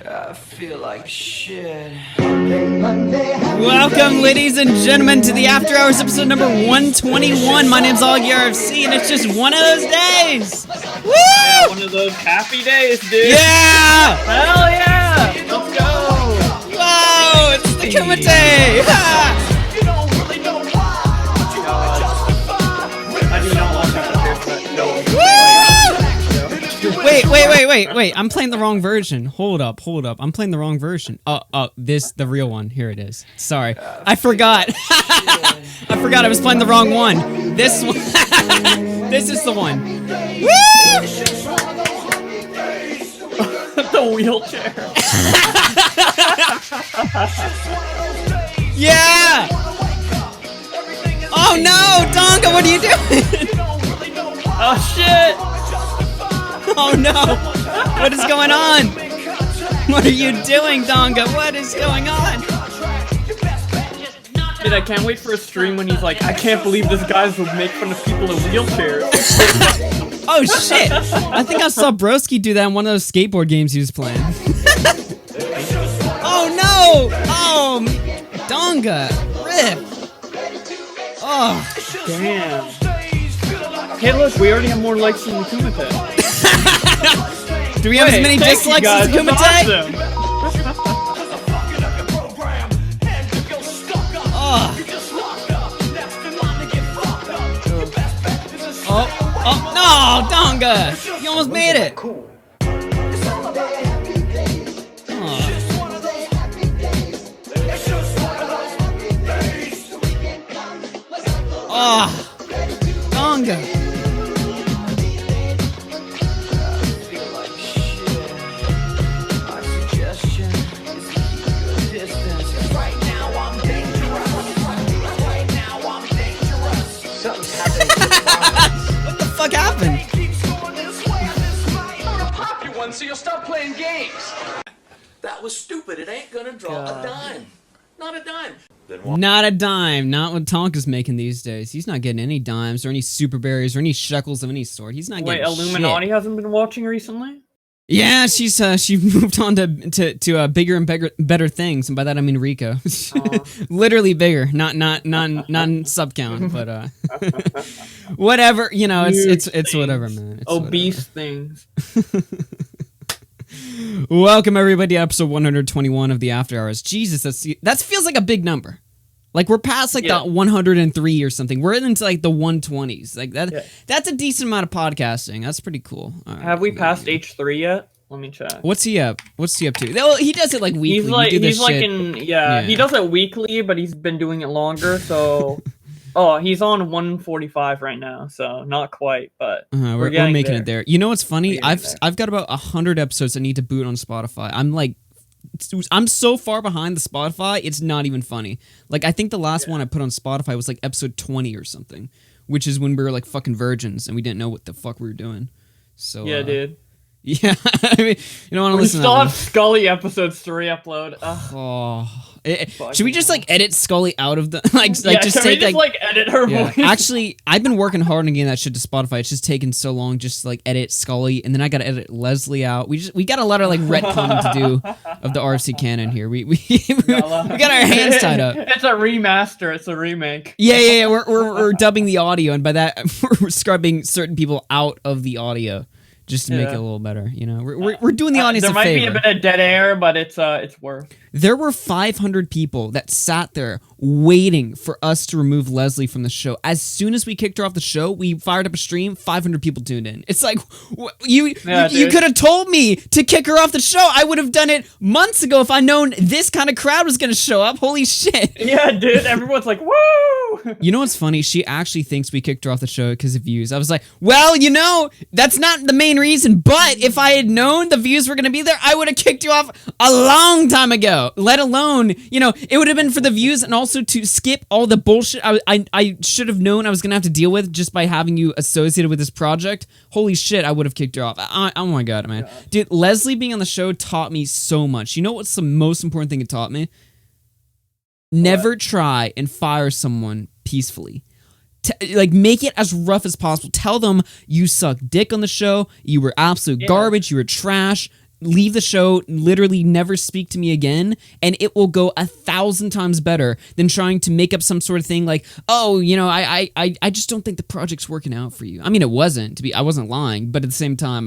I feel like shit. Welcome, ladies and gentlemen, to the After Hours episode number 121. My name's AugieRFC, and it's just one of those days. Woo! Yeah, one of those happy days, dude. Yeah! Hell yeah! Let's go! Wow! It's the Kumite! I do not want to but no. Wait, I'm playing the wrong version. Hold up. I'm playing the wrong version. The real one. Here it is. Sorry. I forgot. I forgot I was playing the wrong one. This one. This is the one. Woo! The wheelchair. Yeah! Oh no, Tonka, what are you doing? Oh shit! Oh no! What is going on? What are you doing, Tonka? What is going on? Dude, I can't wait for a stream when he's like, I can't believe this guys would make fun of people in wheelchairs. Oh shit! I think I saw Broski do that in one of those skateboard games he was playing. Oh no! Oh, Tonka! Rip! Oh, damn. Hey look, we already have more likes than the Kumite. Do we have as many dislikes as the Kumite? Awesome. Oh, no, Tonka! You almost made it! Oh, Tonka! What the fuck happened? Pop you one so you'll stop playing games. That was stupid. It ain't gonna draw a dime. Not a dime. Not a dime. Not what Tonka's making these days. He's not getting any dimes or any super berries or any shekels of any sort. He's not getting Illuminati shit. hasn't been watching recently? Yeah, she moved on to bigger and better things, and by that I mean Rico. Literally bigger, not sub count, but whatever. You know, it's whatever, man. It's obese things. Welcome everybody to episode 121 of the After Hours. Jesus, that feels like a big number. Like we're past like the 103 or something. We're into like the 120s. Like that. Yeah. That's a decent amount of podcasting. That's pretty cool. Right, have we passed H3 yet? Let me check. What's he up? What's he up to? Well, he does it like weekly. He does it weekly, but he's been doing it longer. So, he's on 145 right now. So not quite, but we're making it there. You know what's funny? I've got about 100 episodes I need to boot on Spotify. I'm so far behind the Spotify, it's not even funny. Like, I think the last one I put on Spotify was like episode 20 or something, which is when we were like fucking virgins and we didn't know what the fuck we were doing. So yeah, dude. Yeah, I mean, you don't want to listen. We still have Scully episodes to re-upload. Should we just like edit Scully out of the just edit her voice? Actually, I've been working hard on getting that shit to Spotify. It's just taken so long just to like edit Scully, and then I gotta edit Leslie out. We got a lot of like retconning to do of the RFC canon here. We got our hands tied up. It's a remaster. It's a remake. Yeah. We're dubbing the audio, and by that we're scrubbing certain people out of the audio. Just to make it a little better, you know. We're doing the audience a favor. There might be a bit of dead air, but it's worth. There were 500 people that sat there waiting for us to remove Leslie from the show. As soon as we kicked her off the show, we fired up a stream, 500 people tuned in. It's like, you could have told me to kick her off the show. I would have done it months ago if I'd known this kind of crowd was going to show up. Holy shit. Yeah, dude. Everyone's like, woo! You know what's funny? She actually thinks we kicked her off the show because of views. I was like, well, you know, that's not the main reason, but if I had known the views were going to be there, I would have kicked you off a long time ago. Let alone, you know, it would have been for the views and also to skip all the bullshit I should have known I was going to have to deal with just by having you associated with this project. Holy shit, I would have kicked her off. Oh my god, man. Dude, Leslie being on the show taught me so much. You know what's the most important thing it taught me? Never try and fire someone peacefully. Like, make it as rough as possible. Tell them you suck dick on the show, you were absolute garbage, you were trash. leave the show, literally never speak to me again, and it will go 1,000 times better than trying to make up some sort of thing like, oh, you know, I just don't think the project's working out for you. I mean, it wasn't, I wasn't lying, but at the same time,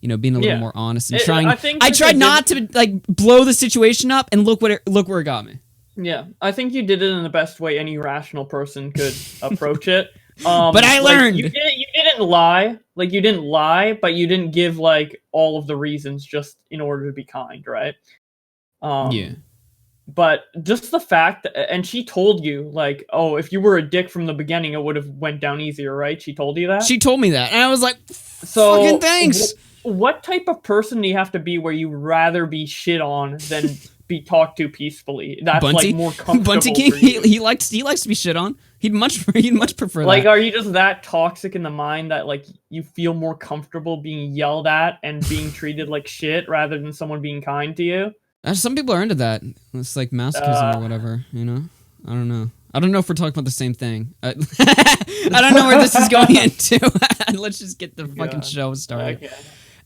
being a little more honest and trying. I tried not to like blow the situation up, and look where it got me. Yeah, I think you did it in the best way any rational person could approach it. But I learned. You didn't lie. Like, you didn't lie, but you didn't give, like, all of the reasons just in order to be kind, right? Yeah. But just the fact, and she told you, like, oh, if you were a dick from the beginning, it would have went down easier, right? She told you that? She told me that, and I was like, fucking thanks! What type of person do you have to be where you rather be shit on than be talked to peacefully? That's Bunty? Like more comfortable. Bunty King, he likes to be shit on. He'd much prefer like, that. are you just that toxic in the mind that like you feel more comfortable being yelled at and being treated like shit rather than someone being kind to you? Some people are into that. It's like masochism or whatever, you know? I don't know. I don't know if we're talking about the same thing. I don't know where this is going into. Let's just get the fucking show started. Okay.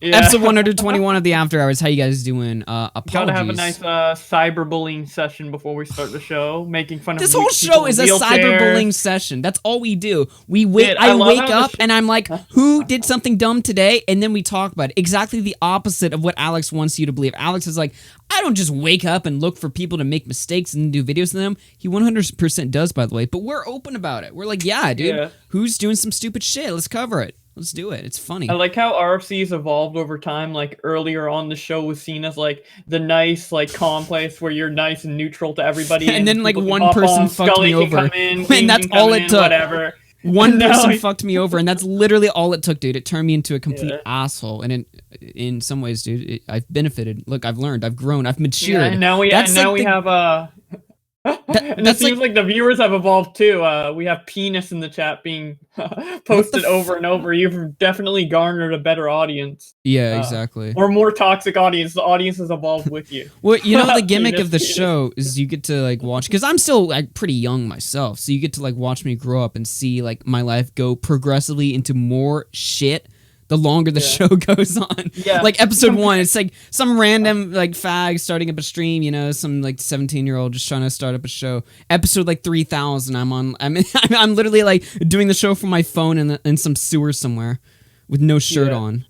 Yeah. Episode 121 of the After Hours. How you guys doing? Apologies. Gotta have a nice cyberbullying session before we start the show, making fun of this whole show is a cyberbullying session. That's all we do. I wake up and I'm like, who did something dumb today? And then we talk about it. Exactly the opposite of what Alex wants you to believe. Alex is like, I don't just wake up and look for people to make mistakes and do videos of them. He 100% does, by the way. But we're open about it. We're like, yeah, dude, who's doing some stupid shit? Let's cover it. Let's do it. It's funny. I like how RFC's evolved over time. Like, earlier on, the show was seen as like the nice, like, calm place where you're nice and neutral to everybody. and then like one person fucked me over, and that's all it took. Whatever. One person fucked me over, and that's literally all it took, dude. It turned me into a complete asshole, and in some ways, dude, I've benefited. Look, I've learned, I've grown, I've matured. Yeah, and now we have and it seems like the viewers have evolved too. We have penis in the chat being posted over and over. You've definitely garnered a better audience. Yeah, exactly. Or more toxic audience. The audience has evolved with you. Well, you know, the gimmick of the show is you get to like watch, because I'm still like pretty young myself, so you get to like watch me grow up and see like my life go progressively into more shit the longer the show goes on. Yeah. Like episode 1, it's like some random like fag starting up a stream, you know, some like 17-year-old just trying to start up a show. Episode like 3000, I'm literally like doing the show from my phone in some sewer somewhere with no shirt on.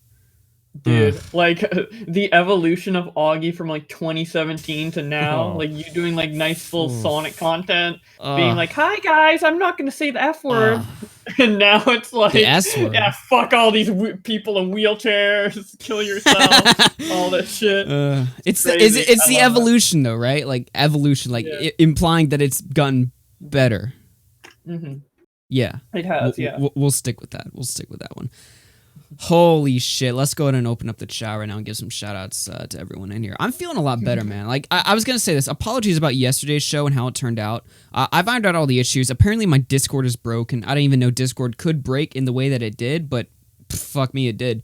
Dude, like the evolution of Augie from like 2017 to now, like you doing like nice little Sonic content, being like, "Hi guys, I'm not gonna say the F word," and now it's like, the S word. Yeah, fuck all these people in wheelchairs, kill yourself, all that shit. It's the evolution though, right? Like evolution, like implying that it's gotten better. Yeah, it has. We'll stick with that. We'll stick with that one. Holy shit, let's go ahead and open up the chat right now and give some shout-outs to everyone in here. I'm feeling a lot better, man. Like, I was going to say this. Apologies about yesterday's show and how it turned out. I've ironed out all the issues. Apparently, my Discord is broken. I didn't even know Discord could break in the way that it did, but fuck me, it did.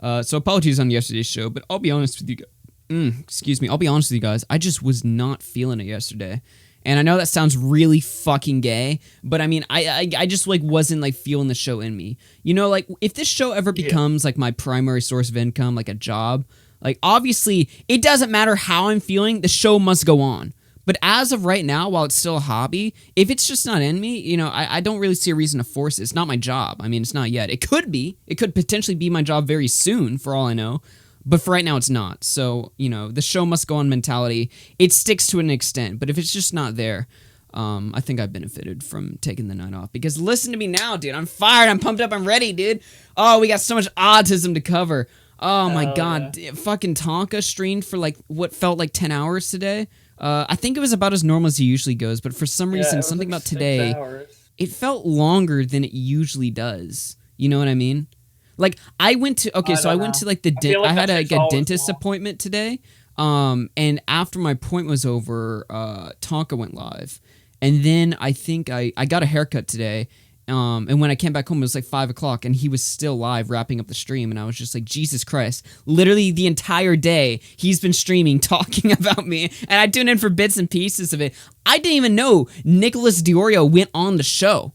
So apologies on yesterday's show, but I'll be honest with you guys. Excuse me. I'll be honest with you guys. I just was not feeling it yesterday. And I know that sounds really fucking gay, but I mean, I just like wasn't like feeling the show in me. You know, like if this show ever becomes like my primary source of income, like a job, like obviously it doesn't matter how I'm feeling, the show must go on. But as of right now, while it's still a hobby, if it's just not in me, you know, I don't really see a reason to force it. It's not my job. I mean, it's not yet. It could be. It could potentially be my job very soon, for all I know. But for right now, it's not. So, you know, the show must go on mentality. It sticks to an extent. But if it's just not there, I think I benefited from taking the night off. Because listen to me now, dude. I'm fired. I'm pumped up. I'm ready, dude. Oh, we got so much autism to cover. Oh, my God. Fucking Tonka streamed for, like, what felt like 10 hours today. I think it was about as normal as he usually goes. But for some reason, something like about today, it felt longer than it usually does. You know what I mean? Like, I went to, I went to, like, I had a dentist appointment today, and after my appointment was over, Tonka went live, and then I think I got a haircut today, and when I came back home, it was, like, 5 o'clock, and he was still live wrapping up the stream, and I was just like, Jesus Christ, literally the entire day, he's been streaming, talking about me, and I tuned in for bits and pieces of it. I didn't even know Nicholas Diorio went on the show.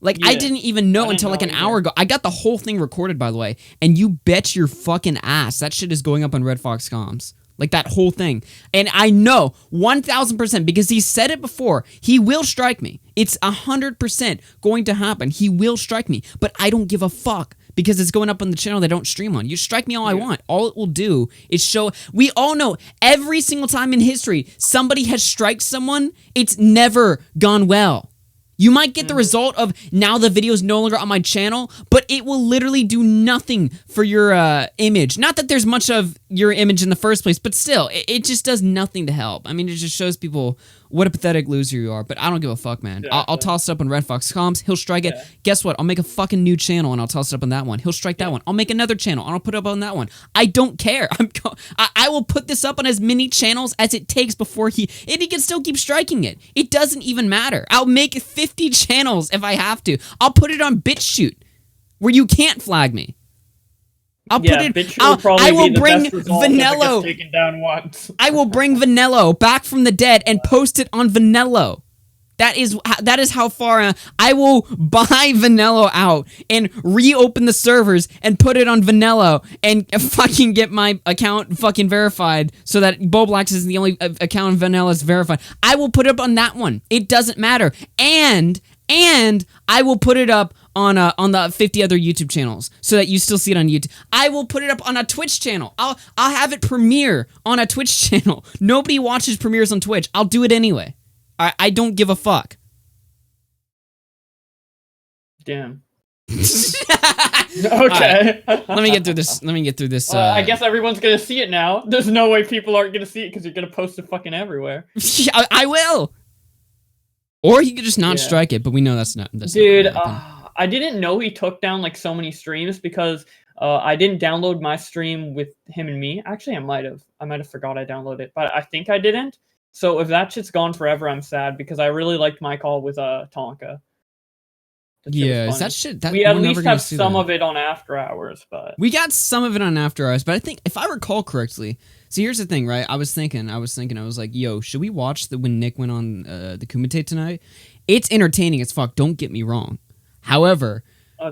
Like, I didn't even know until like an hour ago. I got the whole thing recorded, by the way, and you bet your fucking ass that shit is going up on Red Fox Comms. Like, that whole thing. And I know 1,000% because he said it before. He will strike me. It's 100% going to happen. He will strike me. But I don't give a fuck because it's going up on the channel they don't stream on. You strike me all I want. All it will do is show... We all know every single time in history somebody has striked someone, it's never gone well. You might get the result of now the video is no longer on my channel, but it will literally do nothing for your image. Not that there's much of your image in the first place, but still, it just does nothing to help. I mean, it just shows people what a pathetic loser you are, but I don't give a fuck, man. I'll toss it up on Red Fox Comms. He'll strike it. Guess what? I'll make a fucking new channel and I'll toss it up on that one. He'll strike that one. I'll make another channel and I'll put it up on that one. I don't care. I will put this up on as many channels as it takes before he can still keep striking it. It doesn't even matter. I'll make 50 channels if I have to. I'll put it on BitChute where you can't flag me. I'll put it. I will bring Vanello. Taken down once. I will bring Vanello back from the dead and post it on Vanello. That is how far I will buy Vanello out and reopen the servers and put it on Vanello and fucking get my account fucking verified so that Bowblax is the only account on Vanello is verified. I will put it up on that one. It doesn't matter. And I will put it up on the 50 other YouTube channels so that you still see it on YouTube. I will put it up on a Twitch channel. I'll have it premiere on a Twitch channel. Nobody watches premieres on Twitch. I'll do it anyway. I don't give a fuck. Damn. Okay. Let me get through this. I guess everyone's gonna see it now. There's no way people aren't gonna see it because you're gonna post it fucking everywhere. I will. Or he could just not strike it, but we know that's not. Dude, I didn't know he took down like so many streams because I didn't download my stream with him and me. Actually, I might have forgot I downloaded it, but I think I didn't. So if that shit's gone forever, I'm sad because I really liked my call with Tonka. Yeah, is that shit? We at least have some of it on After Hours, but we got some of it on After Hours. But I think if I recall correctly, see, here's the thing, right? I was like, yo, should we watch when Nick went on the Kumite tonight? It's entertaining as fuck. Don't get me wrong. However,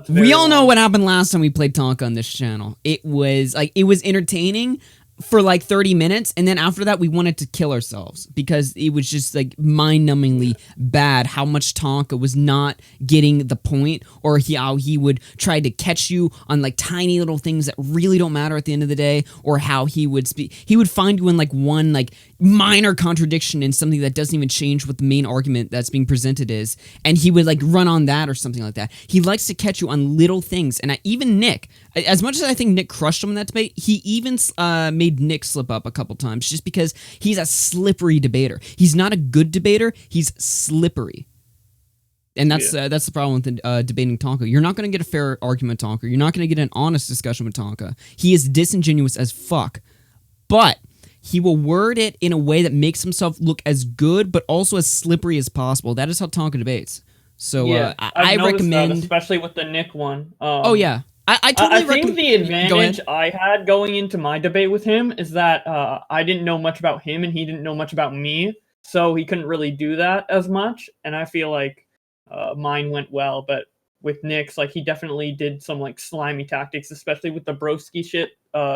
we all know what happened last time we played Tonka on this channel. It was entertaining for like 30 minutes, and then after that we wanted to kill ourselves because it was just like mind-numbingly bad how much Tonka was not getting the point, or how he would try to catch you on like tiny little things that really don't matter at the end of the day, or how he would find you in like one like minor contradiction in something that doesn't even change what the main argument that's being presented is, and he would like run on that or something like that. He likes to catch you on little things, and even Nick, as much as I think Nick crushed him in that debate, he even made Nick slip up a couple times just because he's a slippery debater. He's not a good debater, he's slippery. And that's the problem with debating Tonka. You're not going to get a fair argument with Tonka. You're not going to get an honest discussion with Tonka. He is disingenuous as fuck. But he will word it in a way that makes himself look as good, but also as slippery as possible. That is how Tonka debates. So I recommend... that, especially with the Nick one. Oh, yeah. I totally think the advantage I had going into my debate with him is that I didn't know much about him and he didn't know much about me, so he couldn't really do that as much. And I feel like mine went well, but with Nick's, like, he definitely did some like slimy tactics, especially with the broski shit.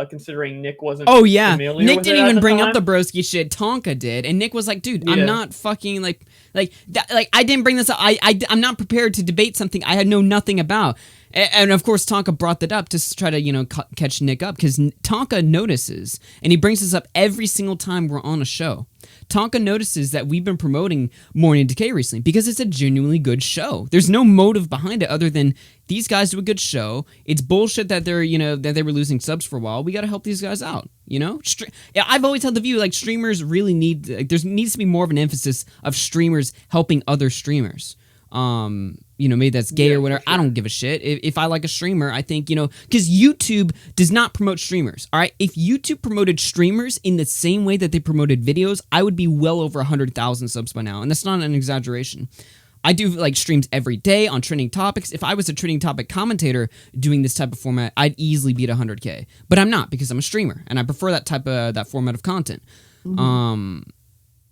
Considering Nick wasn't. Oh yeah, Nick didn't even bring up the broski shit. Tonka did, and Nick was like, "Dude, I'm not fucking like that. Like, I didn't bring this up. I'm not prepared to debate something I know nothing about." And of course, Tonka brought that up to try to catch Nick up, because Tonka notices, and he brings this up every single time we're on a show. Tonka notices that we've been promoting Morning Decay recently because it's a genuinely good show. There's no motive behind it other than these guys do a good show. It's bullshit that they're that they were losing subs for a while. We got to help these guys out. I've always had the view like streamers really need. There needs to be more of an emphasis of streamers helping other streamers. Maybe that's gay or whatever. Sure. I don't give a shit. If I like a streamer, I think, because YouTube does not promote streamers, all right? If YouTube promoted streamers in the same way that they promoted videos, I would be well over 100,000 subs by now, and that's not an exaggeration. I do like streams every day on trending topics. If I was a trending topic commentator doing this type of format, I'd easily beat 100K. But I'm not, because I'm a streamer, and I prefer that type of that format of content. Mm-hmm.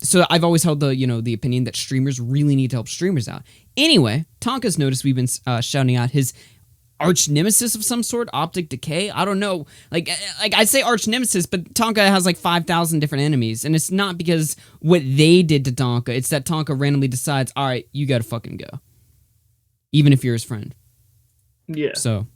So I've always held the opinion that streamers really need to help streamers out. Anyway, Tonka's noticed we've been shouting out his arch nemesis of some sort, Optic Decay. I don't know. Like I say arch nemesis, but Tonka has like 5,000 different enemies, and it's not because what they did to Tonka. It's that Tonka randomly decides, all right, you gotta fucking go, even if you're his friend. Yeah. So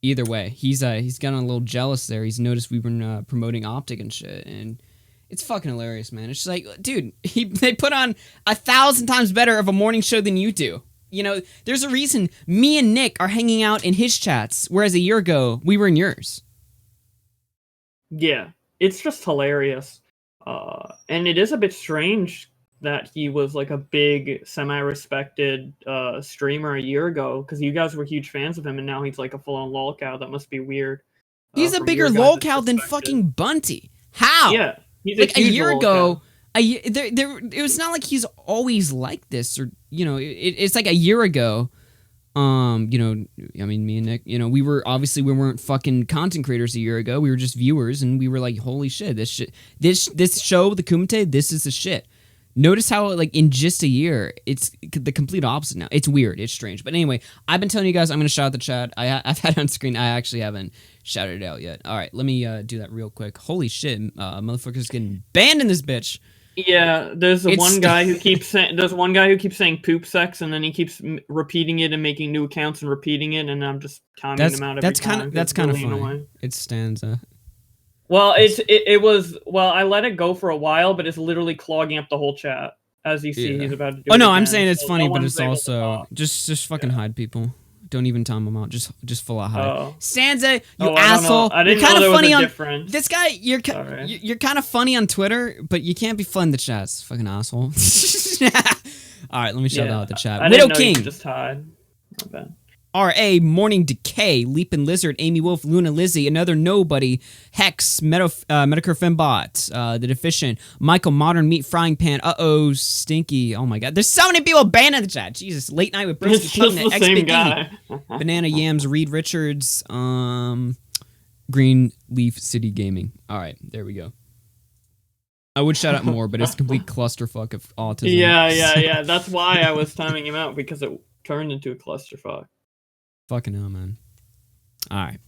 either way, he's gotten a little jealous there. He's noticed we've been promoting Optic and shit, and it's fucking hilarious, man. It's just like, dude, they put on 1,000 times better of a morning show than you do. You know, there's a reason me and Nick are hanging out in his chats, whereas a year ago, we were in yours. Yeah, it's just hilarious. And it is a bit strange that he was like a big, semi-respected streamer a year ago, because you guys were huge fans of him, and now he's like a full-on lolcow. That must be weird. He's a bigger lolcow than fucking Bunty. How? Yeah. He's like a year ago, it was not like he's always like this, or it's like a year ago. I mean, me and Nick, we weren't fucking content creators a year ago. We were just viewers, and we were like, holy shit, this show, the Kumite, this is the shit. Notice how, like, in just a year, it's the complete opposite now. It's weird. It's strange. But anyway, I've been telling you guys I'm going to shout out the chat. I've had it on screen. I actually haven't shouted it out yet. All right, let me do that real quick. Holy shit, motherfucker's getting banned in this bitch. Yeah, there's one guy who keeps saying poop sex, and then he keeps repeating it and making new accounts and repeating it, and I'm just timing him out every time. That's kind of funny. It stands. Well, I let it go for a while, but it's literally clogging up the whole chat. As you see, he's about to do it no, again. I'm saying it's funny, but it's also just fucking hide people. Don't even time them out. Just full out hide. Oh. Stanza, you asshole. I didn't you're kind know of funny on difference. this guy. You're kind of funny on Twitter, but you can't be fun in the chats. Fucking asshole. All right, let me shout out the chat. Widow King. You could just hide. Not bad. R.A. Morning Decay, Leapin' Lizard, Amy Wolf, Luna Lizzie, Another Nobody, Hex, Medicare Fembot, The Deficient, Michael Modern Meat Frying Pan, Stinky, oh my god, there's so many people banned in the chat, Jesus, Late Night with Brisket, It's just the same guy. Banana Yams, Reed Richards, Green Leaf City Gaming. Alright, there we go. I would shout out more, but it's a complete clusterfuck of autism. Yeah, that's why I was timing him out, because it turned into a clusterfuck. Fucking hell, man. Alright.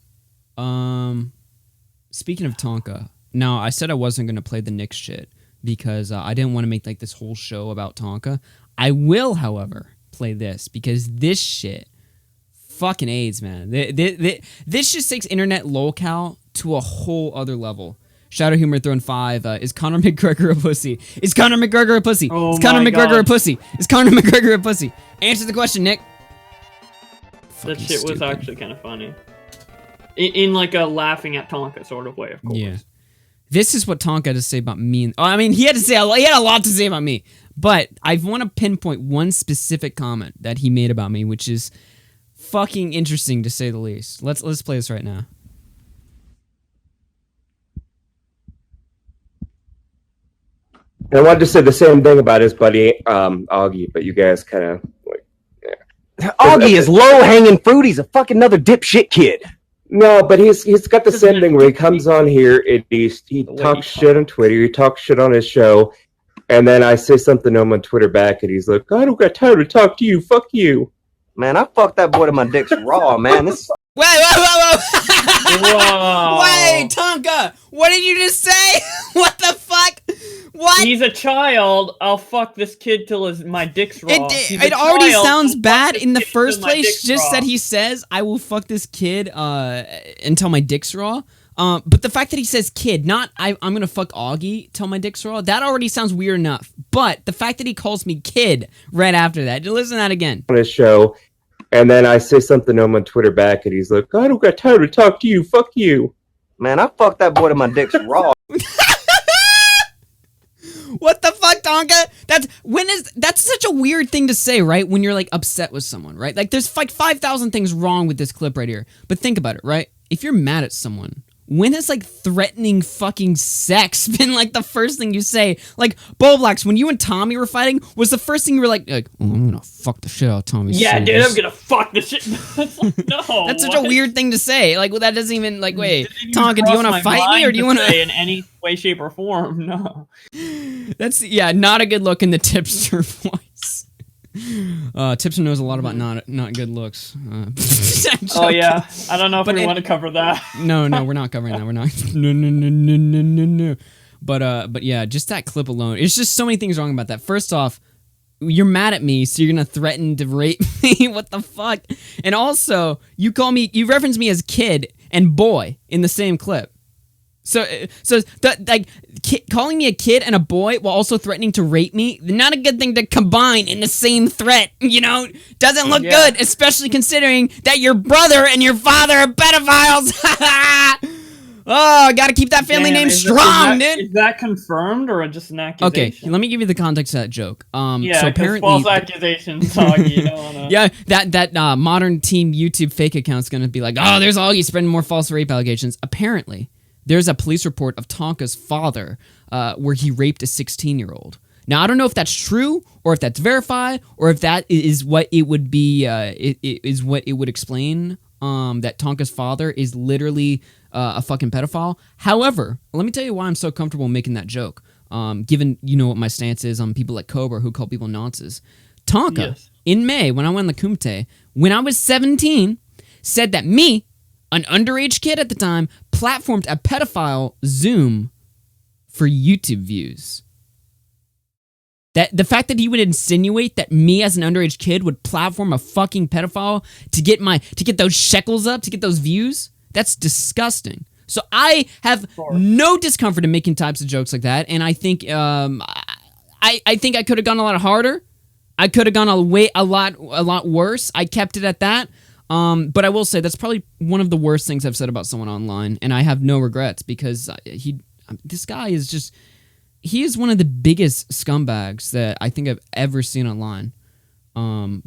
Speaking of Tonka, now I said I wasn't going to play the Knicks shit because I didn't want to make like this whole show about Tonka. I will, however, play this because this shit fucking AIDS, man. This just takes internet lolcow to a whole other level. Shadow Humor throwing 5. Is Conor McGregor a pussy? Is Conor McGregor a pussy? Oh is Conor McGregor a pussy? Is Conor McGregor a pussy? Answer the question, Nick. That shit was actually kind of funny. In like a laughing at Tonka sort of way, of course. Yeah. This is what Tonka had to say about me. I mean, he had a lot to say about me. But I want to pinpoint one specific comment that he made about me, which is fucking interesting to say the least. Let's play this right now. I wanted to say the same thing about his buddy Augie, but you guys kind of Augie is low-hanging fruit. He's a fucking another dipshit kid. No, but he's got the same thing where he comes on here and he talks shit on Twitter, he talks shit on his show, and then I say something to him on Twitter back, and he's like, I don't got time to talk to you, fuck you. Man, I fucked that boy to my dick's raw, man. This Wait, Whoa. Wait, Tonka, what did you just say? What the fuck? What? He's a child. I'll fuck this kid till my dick's raw. It already sounds bad in the first place, just that he says, I will fuck this kid until my dick's raw. But the fact that he says kid, not I'm gonna fuck Augie till my dick's raw, that already sounds weird enough. But the fact that he calls me kid right after that, listen to that again. On his show, and then I say something to him on Twitter back, and he's like, I don't got time to talk to you, fuck you. Man, I fucked that boy to my dick's raw. What the fuck, Tonka? That's such a weird thing to say, right? When you're like upset with someone, right? Like there's like 5,000 things wrong with this clip right here. But think about it, right? If you're mad at someone, when has like threatening fucking sex been like the first thing you say? Like Bowblax, when you and Tommy were fighting, was the first thing you were like, oh, I'm gonna fuck the shit out of Tommy. Yeah, dude, I'm gonna fuck the shit. No, that's such a weird thing to say. Like, well, that doesn't even like. Wait, Tonka, do you want to fight me or do you want to? In any way, shape, or form? No. That's not a good look in the tipster voice. Tipster knows a lot about not good looks. Oh yeah, I don't know if we want to cover that. No, we're not covering that. We're not. No. But yeah, just that clip alone. It's just so many things wrong about that. First off, you're mad at me, so you're gonna threaten to rape me. What the fuck? And also, you reference me as kid and boy in the same clip. So calling me a kid and a boy while also threatening to rape me, not a good thing to combine in the same threat, you know? Doesn't look good, especially considering that your brother and your father are pedophiles. Oh, gotta keep that family name strong, dude. Is that confirmed or just an accusation? Okay, let me give you the context of that joke. Yeah, so apparently false accusations, Augie, you don't wanna... Yeah, that modern team YouTube fake account's gonna be like, oh, there's Augie spreading more false rape allegations. Apparently, there's a police report of Tonka's father where he raped a 16-year-old. Now, I don't know if that's true or if that's verified or if that is what it would be, is what it would explain that Tonka's father is literally a fucking pedophile. However, let me tell you why I'm so comfortable making that joke, given, you know, what my stance is on people like Cobra who call people nonces. Tonka, in May, when I went on the Kumite, when I was 17, said that me, an underage kid at the time, platformed a pedophile Zoom for YouTube views. That the fact that he would insinuate that me as an underage kid would platform a fucking pedophile to get those shekels up, to get those views, that's disgusting. So I have no discomfort in making types of jokes like that, and I think I think I could have gone a lot harder. I could have gone a lot worse. I kept it at that. But I will say that's probably one of the worst things I've said about someone online, and I have no regrets because this guy is just, he is one of the biggest scumbags that I think I've ever seen online.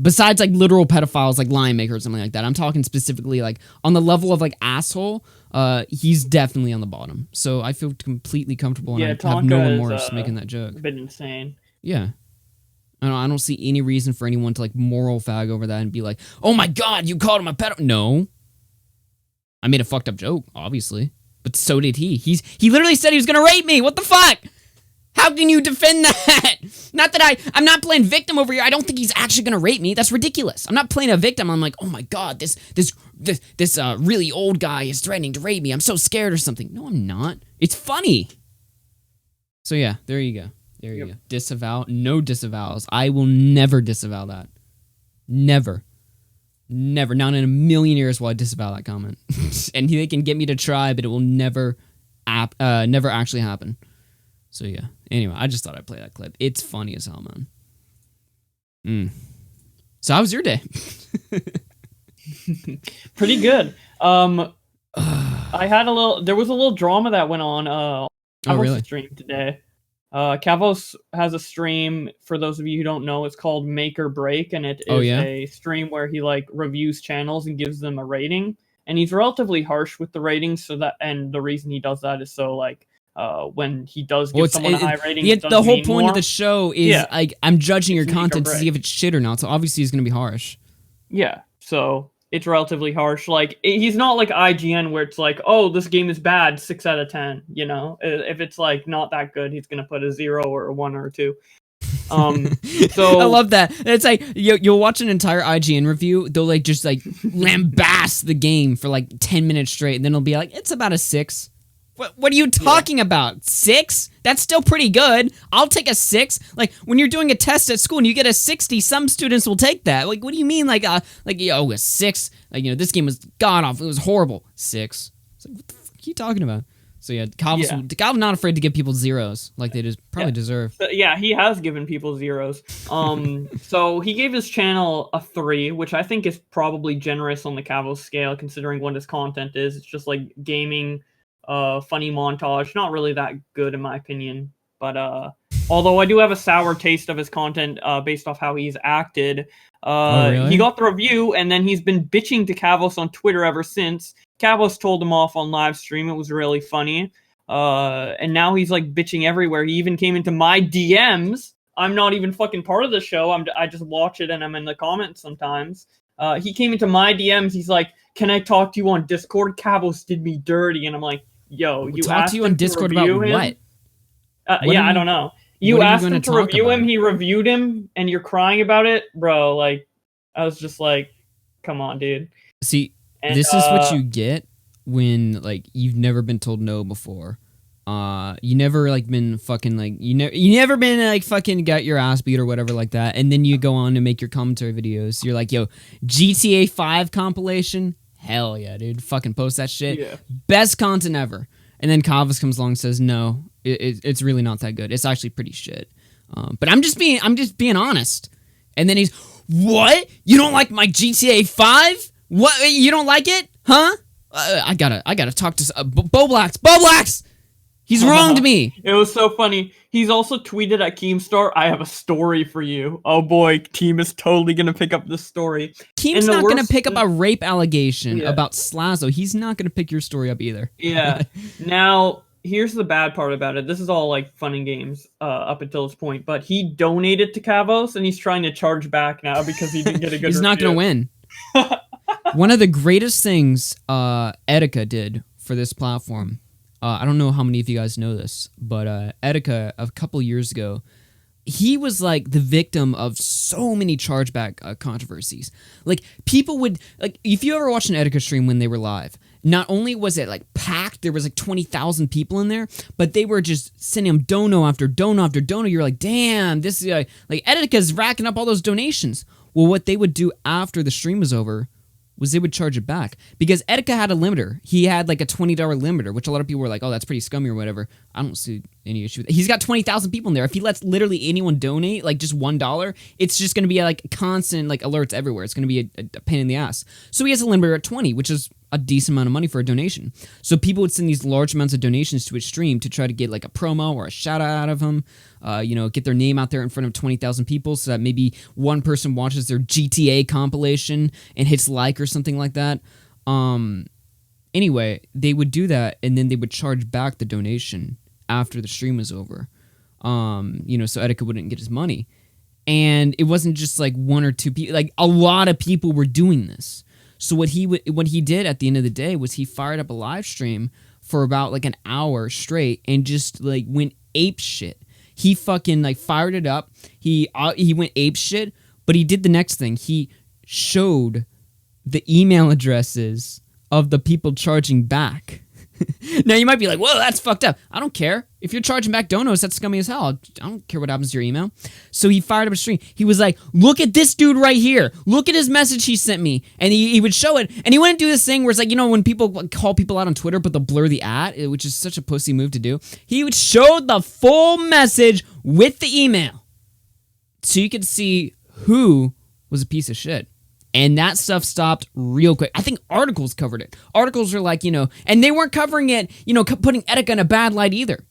Besides like literal pedophiles like Lion Maker or something like that, I'm talking specifically like on the level of like asshole. He's definitely on the bottom. So I feel completely comfortable and I have no remorse making that joke. A bit insane. Yeah. I don't see any reason for anyone to like moral fag over that and be like, oh my god, you called him a pedo. No. I made a fucked up joke, obviously. But so did he. He literally said he was gonna rape me. What the fuck? How can you defend that? Not that I'm not playing victim over here. I don't think he's actually gonna rape me. That's ridiculous. I'm not playing a victim. I'm like, oh my god, this really old guy is threatening to rape me. I'm so scared or something. No, I'm not. It's funny. So yeah, there you go. There you go. Disavow. No disavows. I will never disavow that. Never. Never. Not in a million years will I disavow that comment. And they can get me to try, but it will never actually happen. So yeah. Anyway, I just thought I'd play that clip. It's funny as hell, man. So how was your day? Pretty good. I had there was a little drama that went on really? Stream today. Kavos has a stream, for those of you who don't know, it's called Make or Break, and it is a stream where he like reviews channels and gives them a rating, and he's relatively harsh with the ratings, and the reason he does that is so like when he does give someone a high rating, the whole point of the show is like I'm judging your content to see if it's shit or not, so obviously he's gonna be harsh. Yeah, so it's relatively harsh. Like, he's not like IGN where it's like, oh, this game is bad, 6 out of 10, you know? If it's like not that good, he's gonna put a 0 or a 1 or a 2. So I love that. It's like you'll watch an entire IGN review, they'll like just like lambast the game for like 10 minutes straight, and then it'll be like, it's about a 6. What are you talking about? 6? That's still pretty good. I'll take a 6. Like, when you're doing a test at school and you get a 60, some students will take that. Like, what do you mean? Like, a 6? Like, you know, this game was god-awful. It was horrible. 6. It's like, what the fuck are you talking about? So, yeah, Kavos not afraid to give people 0s, like they probably deserve. Yeah, he has given people 0s. So, he gave his channel a 3, which I think is probably generous on the Kavos scale, considering what his content is. It's just, like, gaming... funny montage, not really that good in my opinion, but although I do have a sour taste of his content based off how he's acted. Really? He got the review, and then he's been bitching to Kavos on Twitter ever since, Kavos told him off on live stream. It was really funny. And now he's like bitching everywhere. He even came into my DMs. I'm not even fucking part of the show. I just watch it and I'm in the comments sometimes. He came into my DMs. He's like, "Can I talk to you on Discord? Kavos did me dirty." And I'm like, "Yo, you talk asked to you him on Discord to about review him? what? I don't know. You asked him to review him. He reviewed him, and you're crying about it, bro. Like, I was just like, come on, dude. See, this is what you get when like you've never been told no before. You never like been fucking like you never been like fucking got your ass beat or whatever like that, and then you go on to make your commentary videos. You're like, yo, GTA 5 compilation, hell yeah, dude, fucking post that shit. Yeah. Best content ever. And then Kavos comes along and says, no, it's really not that good. It's actually pretty shit. But I'm just being honest. And then he's, what? You don't like my GTA 5? What? You don't like it? Huh? I gotta talk to Bowblax. Bowblax! He's wronged me. It was so funny. He's also tweeted at Keemstar, "I have a story for you." Oh boy, Keem is totally gonna pick up this story. Keem's not gonna pick up a rape allegation about Slazo. He's not gonna pick your story up either. Yeah. Now, here's the bad part about it. This is all like fun and games up until this point, but he donated to Kavos and he's trying to charge back now because he didn't get a good He's not gonna win. One of the greatest things Etika did for this platform, I don't know how many of you guys know this, but Etika, a couple years ago, he was like the victim of so many chargeback controversies. Like, people would, like, if you ever watched an Etika stream when they were live, not only was it like packed, there was like 20,000 people in there, but they were just sending him dono after dono after dono. You're like, damn, this is like Etika's racking up all those donations. Well, what they would do after the stream was over was they would charge it back, because Etika had a limiter. He had like a $20 limiter, which a lot of people were like, oh, that's pretty scummy or whatever. I don't see any issue with it. He's got 20,000 people in there. If he lets literally anyone donate like just $1, it's just going to be like constant like alerts everywhere. It's going to be a pain in the ass. So he has a limiter at 20, which is a decent amount of money for a donation. So people would send these large amounts of donations to his stream to try to get like a promo or a shout out of him, get their name out there in front of 20,000 people so that maybe one person watches their GTA compilation and hits like or something like that. Anyway, they would do that and then they would charge back the donation after the stream was over, so Etika wouldn't get his money. And it wasn't just like one or two people, like a lot of people were doing this. So what he did at the end of the day was he fired up a live stream for about like an hour straight and just like went ape shit. He fucking like fired it up. He went ape shit, but he did the next thing. He showed the email addresses of the people charging back. Now you might be like, whoa, that's fucked up. I don't care. If you're charging back donos, that's scummy as hell. I don't care what happens to your email. So he fired up a stream. He was like, look at this dude right here. Look at his message he sent me. And he would show it. And he wouldn't do this thing where it's like, when people call people out on Twitter, but they'll blur the ad, which is such a pussy move to do. He would show the full message with the email, so you could see who was a piece of shit. And that stuff stopped real quick. I think articles covered it. Articles are like, and they weren't covering it, putting Etika in a bad light either.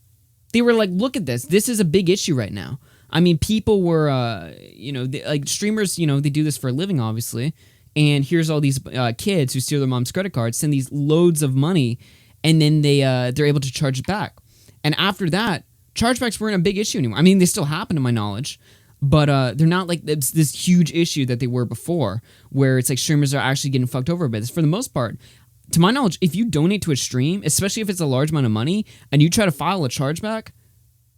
They were like, look at this. This is a big issue right now. I mean, people were, like streamers, they do this for a living, obviously. And here's all these kids who steal their mom's credit card, send these loads of money, and then they're able to charge it back. And after that, chargebacks weren't a big issue anymore. I mean, they still happen to my knowledge. But they're not like this huge issue that they were before, where it's like streamers are actually getting fucked over by this. For the most part, to my knowledge, if you donate to a stream, especially if it's a large amount of money, and you try to file a chargeback,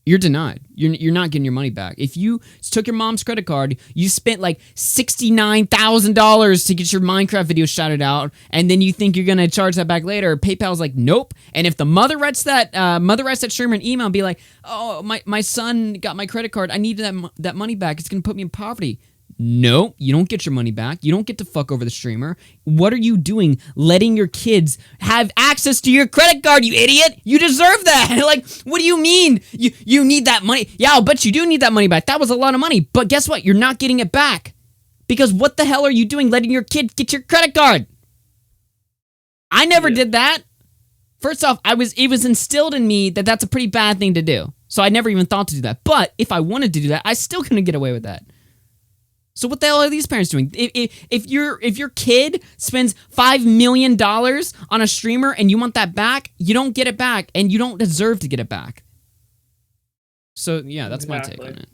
you're denied. You're not getting your money back. If you took your mom's credit card, you spent like $69,000 to get your Minecraft video shouted out, and then you think you're gonna charge that back later, PayPal's like, nope. And if the mother writes that streamer an email and be like, oh, my son got my credit card, I need that money back, it's gonna put me in poverty. No, you don't get your money back. You don't get to fuck over the streamer. What are you doing letting your kids have access to your credit card, you idiot? You deserve that. Like, what do you mean? You need that money? Yeah, I'll bet you do need that money back. That was a lot of money. But guess what? You're not getting it back. Because what the hell are you doing letting your kids get your credit card? I never did that. First off, it was instilled in me that that's a pretty bad thing to do. So I never even thought to do that. But if I wanted to do that, I still couldn't get away with that. So what the hell are these parents doing? If your kid spends $5 million on a streamer and you want that back, you don't get it back, and you don't deserve to get it back. So yeah, that's my take on it.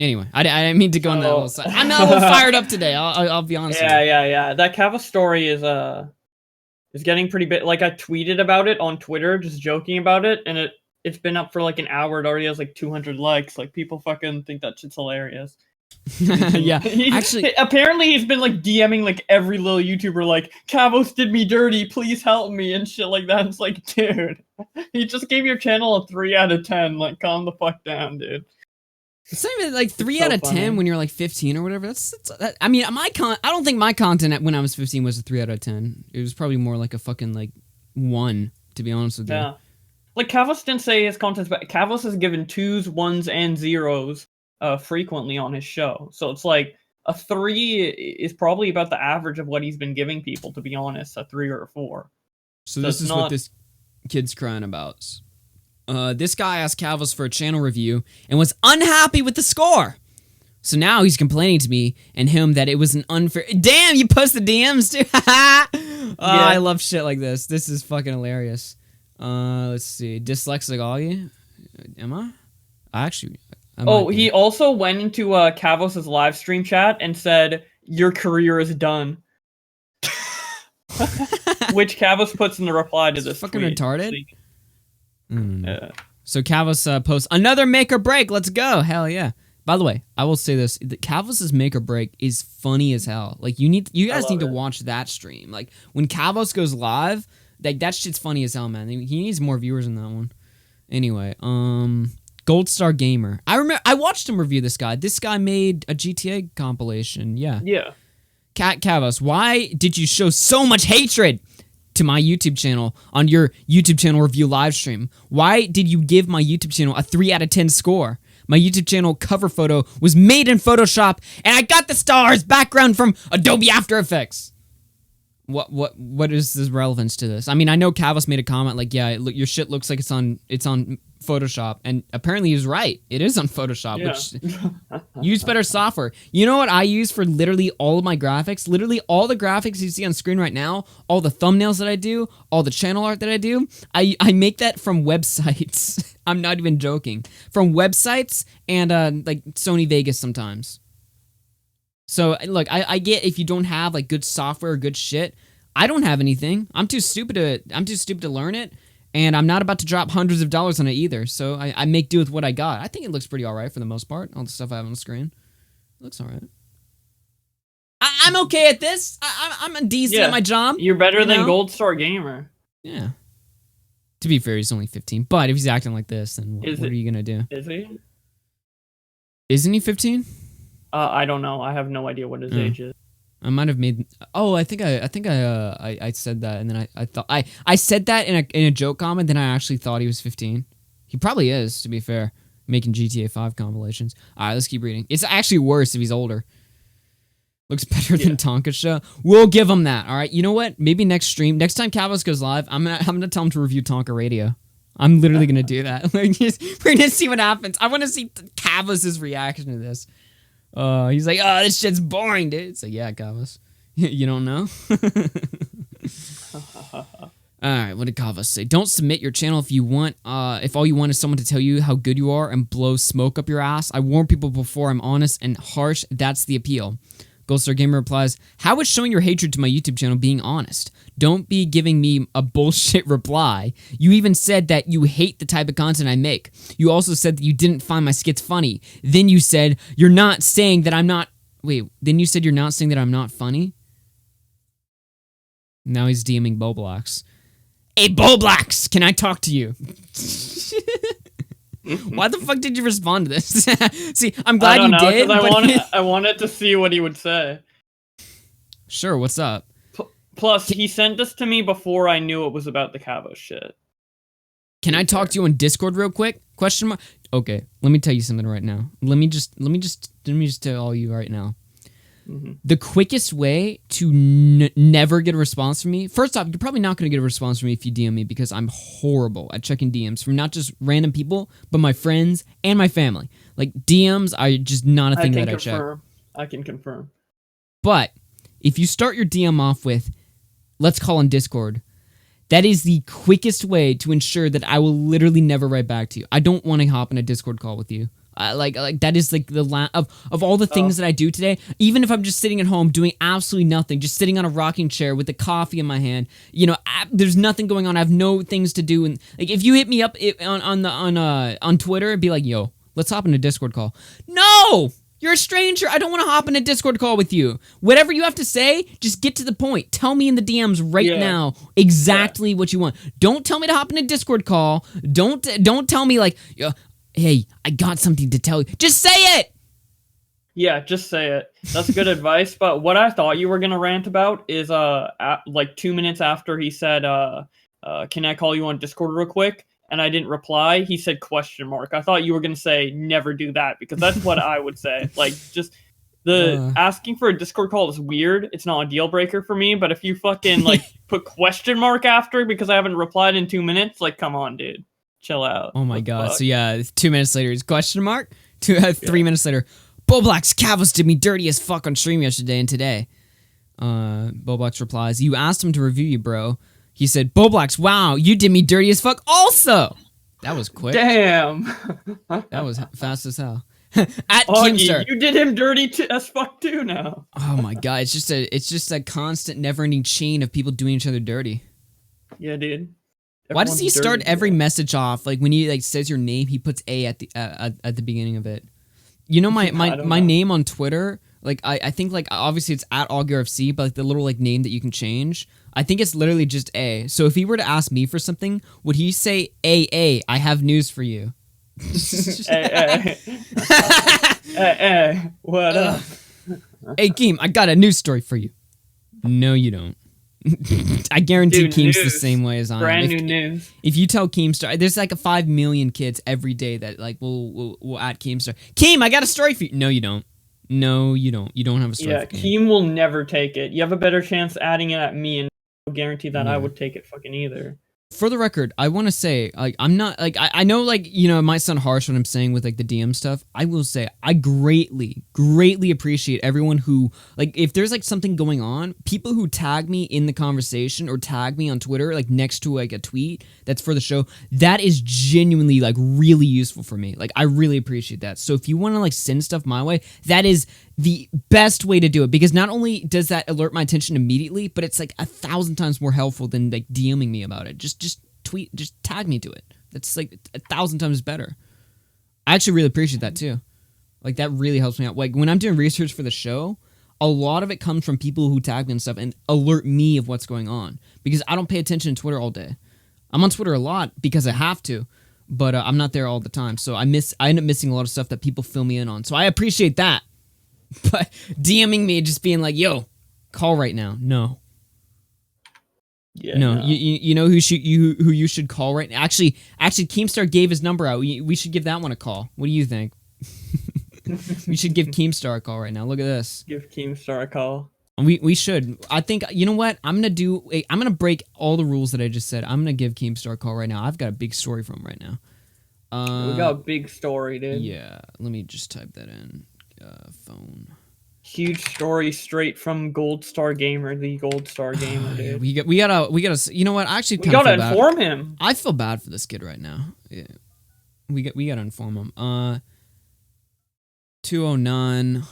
Anyway, I didn't mean to go on that whole side. I'm not a little fired up today. I'll be honest. Yeah. That Kavos story is getting pretty big. Like, I tweeted about it on Twitter, just joking about it, and it's been up for like an hour. It already has like 200 likes. Like, people fucking think that shit's hilarious. Yeah, actually, apparently he's been like DMing like every little YouTuber, like, Kavos did me dirty, please help me, and shit like that. It's like, dude, he just gave your channel a 3 out of 10. Like, calm the fuck down, dude. It's not even like 3 out of 10 when you're like 15 or whatever. I mean, I don't think my content when I was 15 was a 3 out of 10. It was probably more like a fucking like 1, to be honest with you. Yeah, like Kavos didn't say his content's bad. Kavos has given 2s, 1s, and 0s frequently on his show, so it's like a 3 is probably about the average of what he's been giving people. To be honest, a 3 or a 4. So this is what this kid's crying about. This guy asked Kavos for a channel review and was unhappy with the score. So now he's complaining to me and him that it was an unfair... Damn, you post the DMs too? Yeah. I love shit like this. This is fucking hilarious. Let's see. Dyslexic Augie? Am I? He also went into Kavos' live stream chat and said, "Your career is done." Which Kavos puts in the reply to this fucking tweet. Retarded? So Kavos posts another make or break. Let's go. Hell yeah. By the way, I will say this: Kavos' make or break is funny as hell. Like, you guys need to watch that stream. Like, when Kavos goes live, like, that shit's funny as hell, man. He needs more viewers in that one. Anyway, Gold Star Gamer. I remember I watched him review this guy. This guy made a GTA compilation. Yeah. Kavos, why did you show so much hatred to my YouTube channel on your YouTube channel review live stream? Why did you give my YouTube channel a 3 out of 10 score? My YouTube channel cover photo was made in Photoshop, and I got the stars background from Adobe After Effects. What is the relevance to this? I mean, I know Kavos made a comment like, yeah, your shit looks like it's on Photoshop, and apparently he was right. It is on Photoshop, which use better software. You know what I use for literally all of my graphics? Literally all the graphics you see on screen right now, all the thumbnails that I do, all the channel art that I do, I make that from websites. I'm not even joking. From websites and like Sony Vegas sometimes. So look, I get if you don't have like good software or good shit. I don't have anything. I'm too stupid to learn it. And I'm not about to drop hundreds of dollars on it either, so I make do with what I got. I think it looks pretty alright for the most part, all the stuff I have on the screen. It looks alright. I'm okay at this. I'm decent at my job. You're better than Gold Star Gamer. Yeah. To be fair, he's only 15, but if he's acting like this, then what are you gonna do? Is he? Isn't he 15? I don't know. I have no idea what his age is. I might have made. Oh, I think I said that, and then I thought I said that in a joke comment. Then I actually thought he was 15. He probably is, to be fair, making GTA 5 compilations. All right, let's keep reading. It's actually worse if he's older. Looks better than Tonka's show. We'll give him that. All right. You know what? Maybe next stream, next time Kavos goes live, I'm gonna tell him to review Tonka Radio. I'm literally gonna do that. We're gonna see what happens. I want to see Kavos' reaction to this. He's like, oh, this shit's boring, dude. It's like, yeah, Kavos. You don't know? Alright, what did Kavos say? Don't submit your channel if you want, if all you want is someone to tell you how good you are and blow smoke up your ass. I warn people before I'm honest and harsh. That's the appeal. Goldstar Gamer replies, how is showing your hatred to my YouTube channel being honest? Don't be giving me a bullshit reply. You even said that you hate the type of content I make. You also said that you didn't find my skits funny. Then you said you're not saying that I'm not... Wait, then you said you're not saying that I'm not funny? Now he's DMing Bowblax. Hey, Bowblax, can I talk to you? Why the fuck did you respond to this? See, I'm glad you did. I wanted to see what he would say. Sure, what's up? Plus, he sent this to me before I knew it was about the Kavos shit. Can I talk to you on Discord real quick? Question mark. Okay, let me tell you something right now. Let me just tell you right now. Mm-hmm. The quickest way to never get a response from me. First off, you're probably not going to get a response from me if you DM me because I'm horrible at checking DMs from not just random people, but my friends and my family. Like, DMs are just not a thing that I check. I can confirm. But if you start your DM off with, let's call on Discord, that is the quickest way to ensure that I will literally never write back to you. I don't want to hop in a Discord call with you. Like that is like the of all the things that I do today. Even if I'm just sitting at home doing absolutely nothing, just sitting on a rocking chair with a coffee in my hand, you know, there's nothing going on. I have no things to do, and like if you hit me up on Twitter, it'd be like, yo, let's hop in a Discord call. No, you're a stranger. I don't want to hop in a Discord call with you. Whatever you have to say, just get to the point. Tell me in the DMs right now exactly what you want. Don't tell me to hop in a Discord call. Don't tell me like, hey, I got something to tell you. Just say it! Yeah, just say it. That's good advice. But what I thought you were going to rant about is like 2 minutes after he said, can I call you on Discord real quick? And I didn't reply. He said question mark. I thought you were going to say never do that, because that's what I would say. Like, just asking for a Discord call is weird. It's not a deal breaker for me. But if you fucking like put question mark after because I haven't replied in 2 minutes, like, come on, dude. Chill out. Oh my god. So yeah, 2 minutes later is question mark. 3 minutes later, Bowblax Kavos did me dirty as fuck on stream yesterday and today. Bowblax replies, you asked him to review you, bro. He said, Bowblax, wow, you did me dirty as fuck also. That was quick. Damn. That was fast as hell. At Augie, Keemstar. you did him dirty as fuck too now. Oh my god, it's just a constant never-ending chain of people doing each other dirty. Yeah, dude. Why does he start every message off like when he like says your name? He puts A at the beginning of it. You know my name on Twitter. Like I think like obviously it's at AugieRFC, but like the little like name that you can change. I think it's literally just A. So if he were to ask me for something, would he say A? I have news for you. Hey, what up? Hey Keem, I got a news story for you. No, you don't. I guarantee Keem's the same way as I am. Brand new news. If you tell Keemstar, there's like 5 million kids every day that like will at Keemstar. Keem, I got a story for you. No, you don't. No, you don't. You don't have a story. Yeah, for Keem will never take it. You have a better chance adding it at me, and I'll guarantee that I would take it fucking either. For the record, I want to say, like, I'm not, like, I know, like, you know, it might sound harsh what I'm saying with, like, the DM stuff. I will say, I greatly appreciate everyone who, like, if there's, like, something going on, people who tag me in the conversation or tag me on Twitter, like, next to, like, a tweet that's for the show, that is genuinely, like, really useful for me. Like, I really appreciate that. So if you want to, like, send stuff my way, that is the best way to do it, because not only does that alert my attention immediately, but it's like 1,000 times more helpful than like DMing me about it. Just tweet, just tag me to it. That's like 1,000 times better. I actually really appreciate that too. Like that really helps me out. Like when I'm doing research for the show, a lot of it comes from people who tag me and stuff and alert me of what's going on, because I don't pay attention to Twitter all day. I'm on Twitter a lot because I have to, but I'm not there all the time. So I end up missing a lot of stuff that people fill me in on. So I appreciate that. But DMing me, just being like, "Yo, call right now." No. Yeah. No. You know who you should call right now? Actually, Keemstar gave his number out. We should give that one a call. What do you think? We should give Keemstar a call right now. Look at this. Give Keemstar a call. We should. I think, you know what? I'm gonna break all the rules that I just said. I'm gonna give Keemstar a call right now. I've got a big story from him right now. We got a big story, dude. Yeah. Let me just type that in. Phone. Huge story straight from Gold Star Gamer, the Gold Star Gamer, dude. We gotta. You know what? I actually we gotta inform him. I feel bad for this kid right now. Yeah. We gotta inform him. 209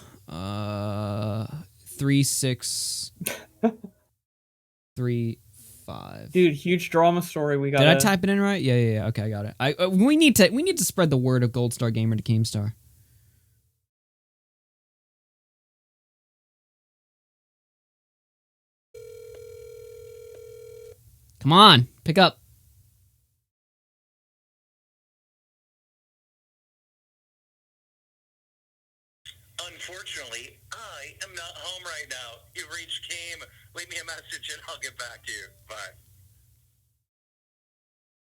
3635. Dude, huge drama story. We got. Did I type it in right? Yeah. Okay, I got it. We need to spread the word of Gold Star Gamer to Keemstar. Come on, pick up. Unfortunately, I am not home right now. You've reached Keem. Leave me a message and I'll get back to you. Bye.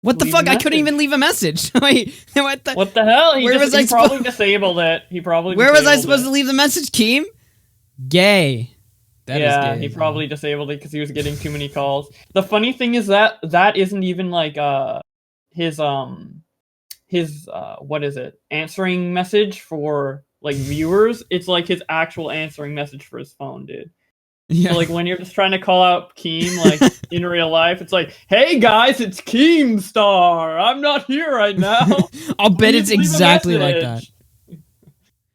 What the fuck? I couldn't even leave a message. Wait, what the? What the hell? He probably disabled it. Where was I supposed to leave the message, Keem? Gay. Yeah, he probably disabled it because he was getting too many calls. The funny thing is that isn't even like his what is it? Answering message for like viewers, it's like his actual answering message for his phone, dude. Yeah. So, like when you're just trying to call out Keem, like in real life, it's like, "Hey guys, it's Keemstar. I'm not here right now." I'll bet Please it's leave a exactly like that. message.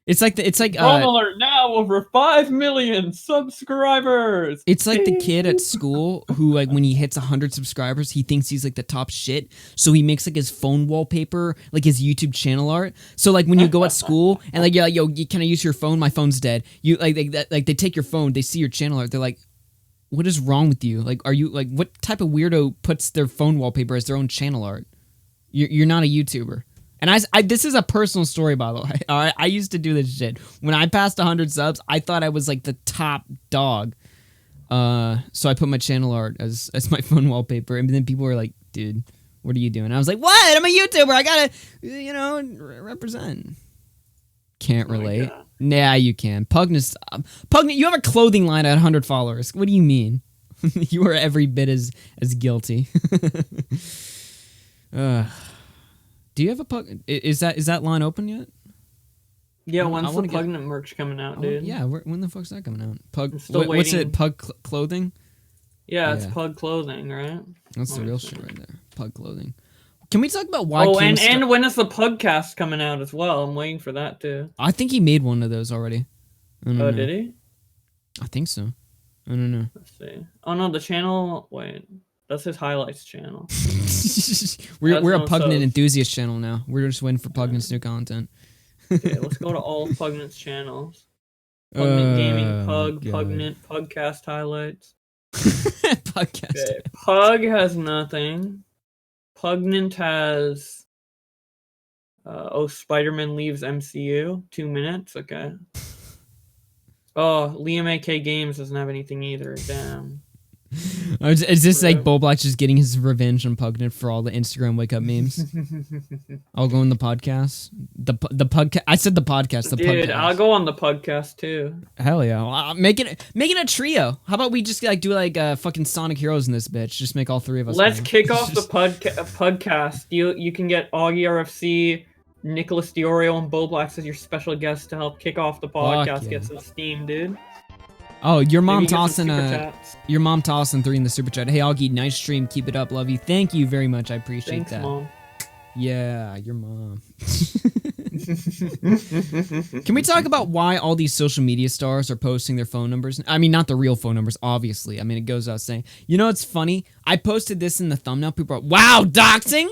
It's like Phone alert now, over 5 million subscribers. it's like the kid at school who, like, when he hits 100 subscribers, he thinks he's like the top shit. So he makes like his phone wallpaper, like his YouTube channel art. So like when you go at school and like, yeah, yo, can I use your phone? My phone's dead. You like they take your phone, they see your channel art, they're like, what is wrong with you? Like, are you like, what type of weirdo puts their phone wallpaper as their own channel art? You're not a YouTuber. And I this is a personal story, by the way. All right, I used to do this shit. When I passed 100 subs, I thought I was like the top dog. So I put my channel art as my phone wallpaper, and then people were like, "Dude, what are you doing?" I was like, "What? I'm a YouTuber. I gotta, represent." Can't relate. Nah, you can. Pugnus, you have a clothing line at 100 followers. What do you mean? You are every bit as guilty. Do you have a pug? Is that line open yet? Yeah, when's the Pugnant merch coming out, dude? Yeah, when the fuck's that coming out? Pug. Still What's waiting. it? Pug clothing. Yeah, it's Pug clothing, right? That's the real shit right there. Pug clothing. Can we talk about why? Oh, and when is the Pugcast coming out as well? I'm waiting for that too. I think he made one of those already. Oh, did he? I think so. I don't know. Let's see. Oh no, the channel. Wait, that's his highlights channel. we're a Pugnant enthusiast channel now. We're just waiting for Pugnant's new content. Okay, let's go to all Pugnant's channels. Pugnant Gaming, Pug, God. Pugnant, Pugcast highlights. Podcast. Okay, Pug has nothing. Pugnant has. Spider-Man leaves MCU. 2 minutes. Okay. Oh, Liam AK Games doesn't have anything either. Damn. Is this like Bowblax just getting his revenge on Pugnant for all the Instagram wake up memes? I'll go on the podcast. The podcast. I said the podcast. The Dude, podcast. I'll go on the podcast too. Hell yeah! Well, make it a trio. How about we just like do like fucking Sonic Heroes in this bitch? Just make all three of us. Let's win. kick off the podcast. You can get AugieRFC, Nicholas Diorio, and Bowblax as your special guests to help kick off the podcast. Yeah. Get some steam, dude. Oh, your mom Maybe get some tossing super chats. your mom tossing 3 in the super chat. Hey Augie, nice stream. Keep it up, love you. Thank you very much. I appreciate Thanks, that. Mom. Yeah, your mom. Can we talk about why all these social media stars are posting their phone numbers? I mean, not the real phone numbers, obviously. I mean, it goes without saying. You know, it's funny. I posted this in the thumbnail. People are, wow, doxing?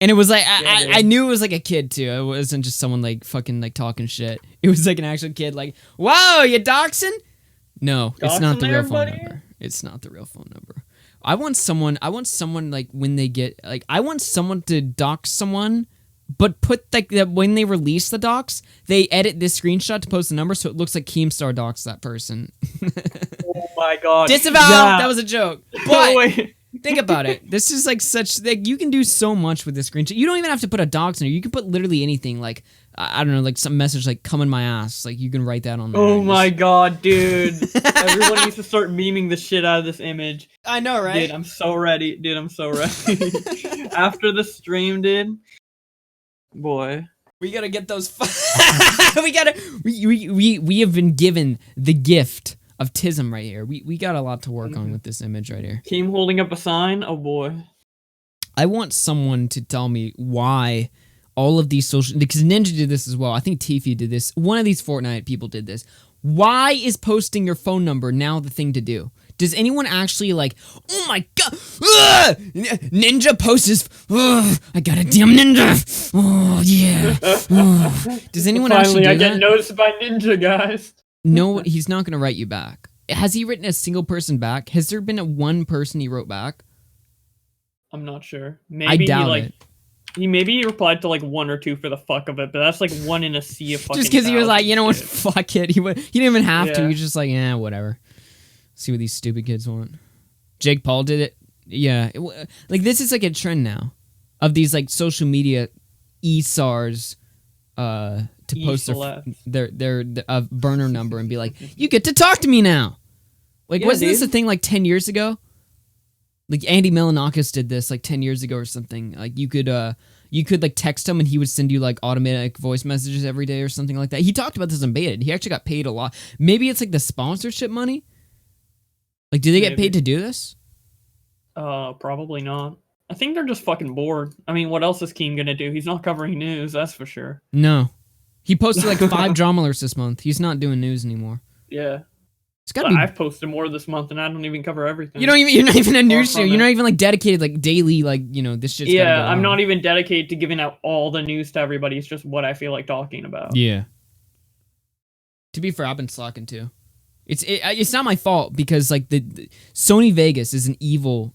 And it was like, I knew it was like a kid too. It wasn't just someone like fucking like talking shit. It was like an actual kid like, whoa, you doxing? No, it's not the real phone number. It's not the real phone number. I want someone like when they get, like, I want someone to dox someone, but put like that when they release the dox, they edit this screenshot to post the number so it looks like Keemstar doxed that person. Oh my god. Disavow! Yeah. That was a joke. But Wait. think about it. This is like such, like, you can do so much with this screenshot. You don't even have to put a dox in there. You can put literally anything, like, I don't know, like some message like "come in my ass." Like you can write that on there. Oh my god, dude. Everyone needs to start memeing the shit out of this image. I know, right? Dude, I'm so ready. Dude, I'm so ready. After the stream, dude. Boy. We gotta get those. We have been given the gift of Tism right here. We got a lot to work on with this image right here. Team holding up a sign. Oh boy. I want someone to tell me why all of these social, because Ninja did this as well. I think Tifu did this. One of these Fortnite people did this. Why is posting your phone number now the thing to do? Does anyone actually like, oh my god, Ninja posts his, I got a damn Ninja. Oh yeah. Does anyone actually do I that? get noticed by Ninja, guys. No, he's not going to write you back. Has he written a single person back? Has there been one person he wrote back? I'm not sure. I doubt it. Maybe he replied to like 1 or 2 for the fuck of it, but that's like 1 in a sea of fucking. Just because he was like, you know what, shit. fuck it. He didn't even have to. Yeah. He was just like, yeah, whatever. See what these stupid kids want. Jake Paul did it. Yeah, like this is like a trend now, of these like social media ESARs, to post their burner number and be like, you get to talk to me now. Like, Yeah, wasn't this a dude. thing like 10 years ago? Like Andy Milonakis did this like 10 years ago or something. Like you could you could like text him and he would send you like automatic voice messages every day or something like that. He talked about this in beta. He actually got paid a lot. Maybe it's like the sponsorship money. Like, do they get paid to do this? Probably not. I think they're just fucking bored. I mean, what else is Keem gonna do? He's not covering news, that's for sure. No. He posted like 5 drama alerts this month. He's not doing news anymore. Yeah. It's gotta be. I've posted more this month, and I don't even cover everything. You're not even a news show. You're not even like dedicated like daily, like, you know, this shit's gotta go I'm on. not even dedicated to giving out all the news to everybody. It's just what I feel like talking about. Yeah. To be fair, I've been slacking too. It's not my fault because like the Sony Vegas is an evil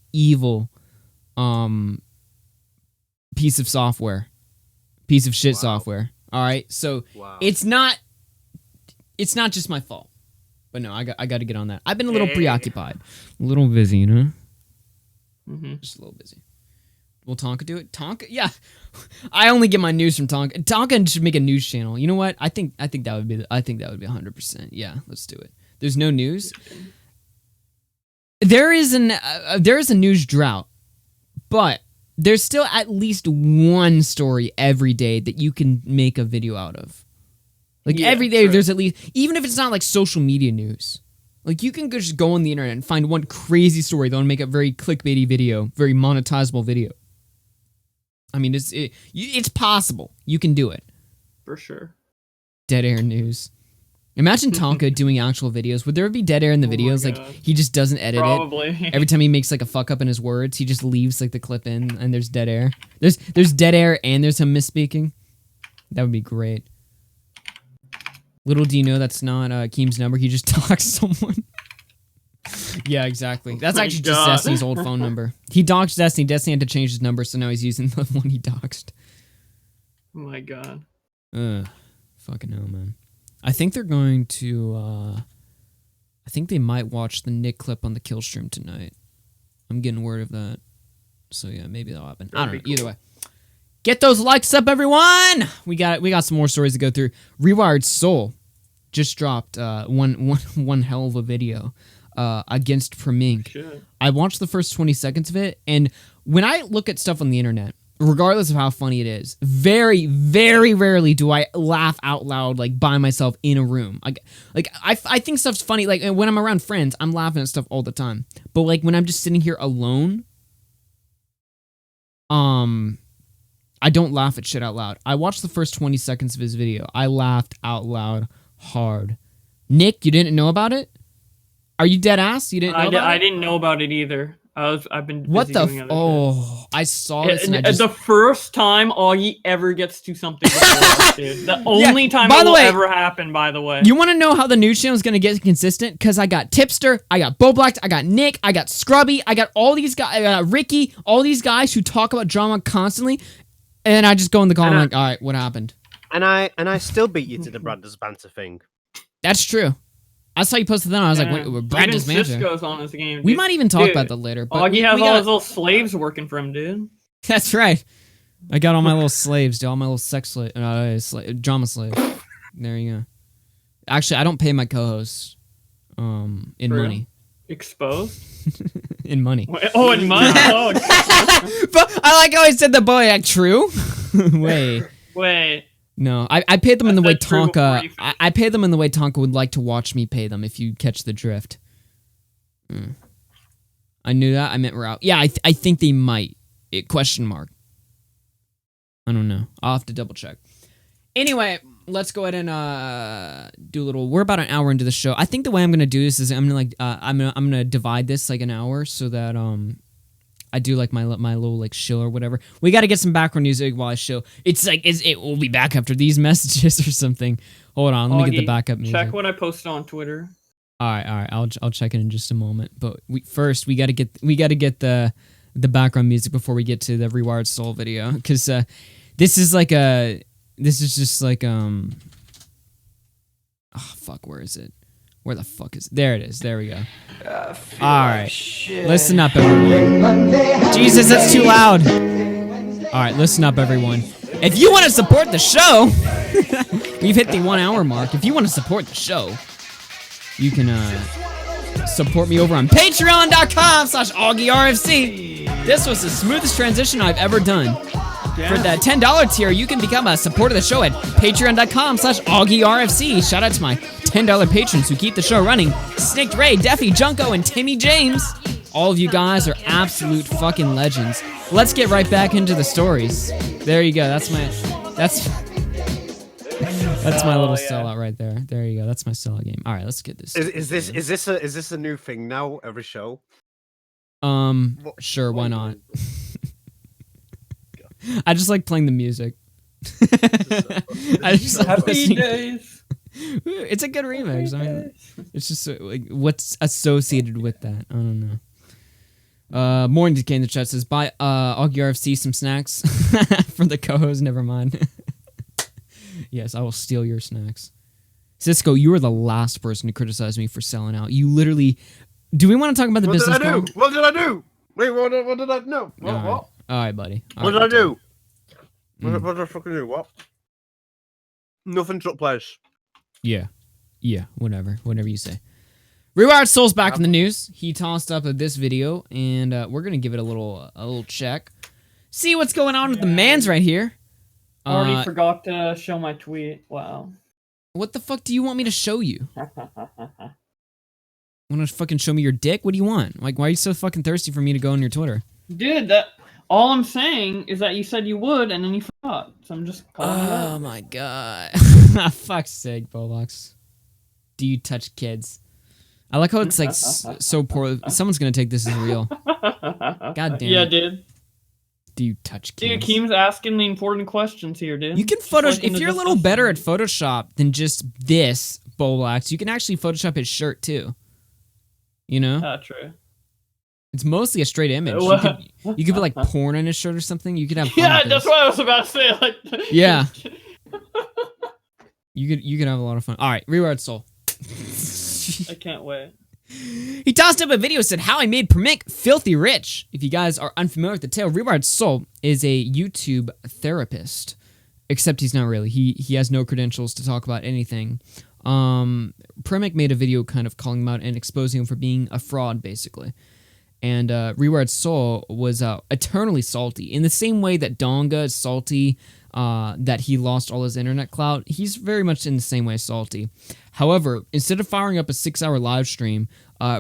piece of software, piece of shit software. All right, so it's not just my fault. But no, I got to get on that. I've been a little preoccupied, a little busy, you know. Just a little busy. Will Tonka do it? Tonka, yeah. I only get my news from Tonka. Tonka should make a news channel. You know what? I think that would be 100%. Yeah, let's do it. There's no news. There is a news drought, but there's still at least one story every day that you can make a video out of. Like every day, there's at least, even if it's not like social media news, like you can just go on the internet and find one crazy story that'll make a very clickbaity video, very monetizable video. I mean, it's possible. You can do it. For sure. Dead air news. Imagine Tonka doing actual videos. Would there be dead air in the videos? Like he just doesn't edit it. Every time he makes like a fuck up in his words, he just leaves like the clip in, and there's dead air. There's dead air and there's him misspeaking. That would be great. Little do you know that's not Keem's number. He just doxed someone. Yeah, exactly. That's actually just Destiny's old phone number. He doxed Destiny. Destiny had to change his number, so now he's using the one he doxed. Oh my god. Fucking hell, man. I think they're going to, I think they might watch the Nick clip on the Killstream tonight. I'm getting word of that. So yeah, maybe that'll happen. I don't know. Cool. Either way. Get those likes up, everyone! We got some more stories to go through. Rewired Soul just dropped one hell of a video against Preming. I watched the first 20 seconds of it, and when I look at stuff on the internet, regardless of how funny it is, very, very rarely do I laugh out loud like by myself in a room. I think stuff's funny. Like when I'm around friends, I'm laughing at stuff all the time. But like when I'm just sitting here alone, I don't laugh at shit out loud. I watched the first 20 seconds of his video. I laughed out loud hard. Nick, you didn't know about it? Are you dead ass? You didn't know about it? I didn't know about it either. I've been busy what the doing other shit. I saw this and I just... The first time Augie ever gets to something before us, dude. The only time it will ever happen, by the way. You want to know how the news channel is going to get consistent? Because I got Tipster, I got Bowblax, I got Nick, I got Scrubby, I got all these guys, I got Ricky, all these guys who talk about drama constantly, and I just go in the call and I'm like, all right, what happened? And I still beat you to the Brothers Banter thing. That's true. I saw you posted that. I was like, "Wait, Brandon's manager." Cisco's on his game. We might even talk about that later. But Augie has all his little slaves working for him, dude. That's right. I got all my little slaves, dude. All my little sex drama slaves. There you go. Actually, I don't pay my co-hosts in money. Exposed? In money. Wait, in money? Oh, but I like how I said that, boy. Like, true? Wait. No, I paid them in the way Tonka. I paid them in the way Tonka would like to watch me pay them. If you catch the drift. I knew that. I meant we're out. Yeah, I think they might. Question mark. I don't know. I'll have to double check. Anyway, let's go ahead and do a little. We're about an hour into the show. I think the way I'm gonna do this is I'm gonna divide this like an hour so that I do like my little like shill or whatever. We got to get some background music while I shill. It's like it will be back after these messages or something. Hold on, let me get the backup music. Check what I posted on Twitter. All right. I'll check it in just a moment. But we got to get the background music before we get to the Rewired Soul video because this is just like oh fuck, where is it? Where the fuck is it? There it is. There we go. Alright. Listen up, everyone. Jesus, that's too loud. Alright, listen up, everyone. If you want to support the show, we've hit the 1 hour mark. If you want to support the show, you can support me over on patreon.com/AugieRFC. This was the smoothest transition I've ever done. For the $10 tier, you can become a supporter of the show at patreon.com/AugieRFC. Shout out to my $10 patrons who keep the show running. Snaked Ray, Deffy, Junko, and Timmy James. All of you guys are absolute fucking legends. Let's get right back into the stories. There you go. That's my little sellout right there. There you go. That's my sellout game. All right, let's get this. Is this a new thing now? Every show? Sure, why not? I just like playing the music. I just like Happy listening. days. It's a good remix. I mean, it's just like what's associated with that. I don't know. Morning Decay in the chat says, buy AugieRFC some snacks from the co-host. Never mind. Yes, I will steal your snacks. Cisco, you are the last person to criticize me for selling out. You literally. Do we want to talk about the business? What did I do? Wait, what did I do? All right, buddy. What did I do? What did I fucking do? What? Nothing took place. Yeah, whatever you say. Rewired Soul's back in the news. He tossed up this video, and we're gonna give it a little check. See what's going on with the mans right here. Already forgot to show my tweet. Wow. What the fuck do you want me to show you? Want to fucking show me your dick? What do you want? Like, why are you so fucking thirsty for me to go on your Twitter? Dude, all I'm saying is that you said you would, and then you forgot. So I'm just calling you out. Oh my god. Fuck's sake, Bowblax. Do you touch kids? I like how it's like so poor. Someone's gonna take this as real. God damn Yeah, it. dude. Do you touch kids? Dude, Keem's asking the important questions here, dude. You can Photoshop. If you're a little better at Photoshop than just this, Bowblax, you can actually Photoshop his shirt too. You know? True. It's mostly a straight image. You could put like porn on his shirt or something. You could have fun Yeah, with that's this. what I was about to say. Like, Yeah. You could have a lot of fun. All right, Rewired Soul. I can't wait. He tossed up a video that said how I made Permink filthy rich. If you guys are unfamiliar with the tale, Rewired Soul is a YouTube therapist. Except he's not really. He has no credentials to talk about anything. Permink made a video kind of calling him out and exposing him for being a fraud, basically. And Rewired Soul was eternally salty. In the same way that Donga is salty, that he lost all his internet clout, he's very much in the same way salty. However, instead of firing up a 6-hour live stream,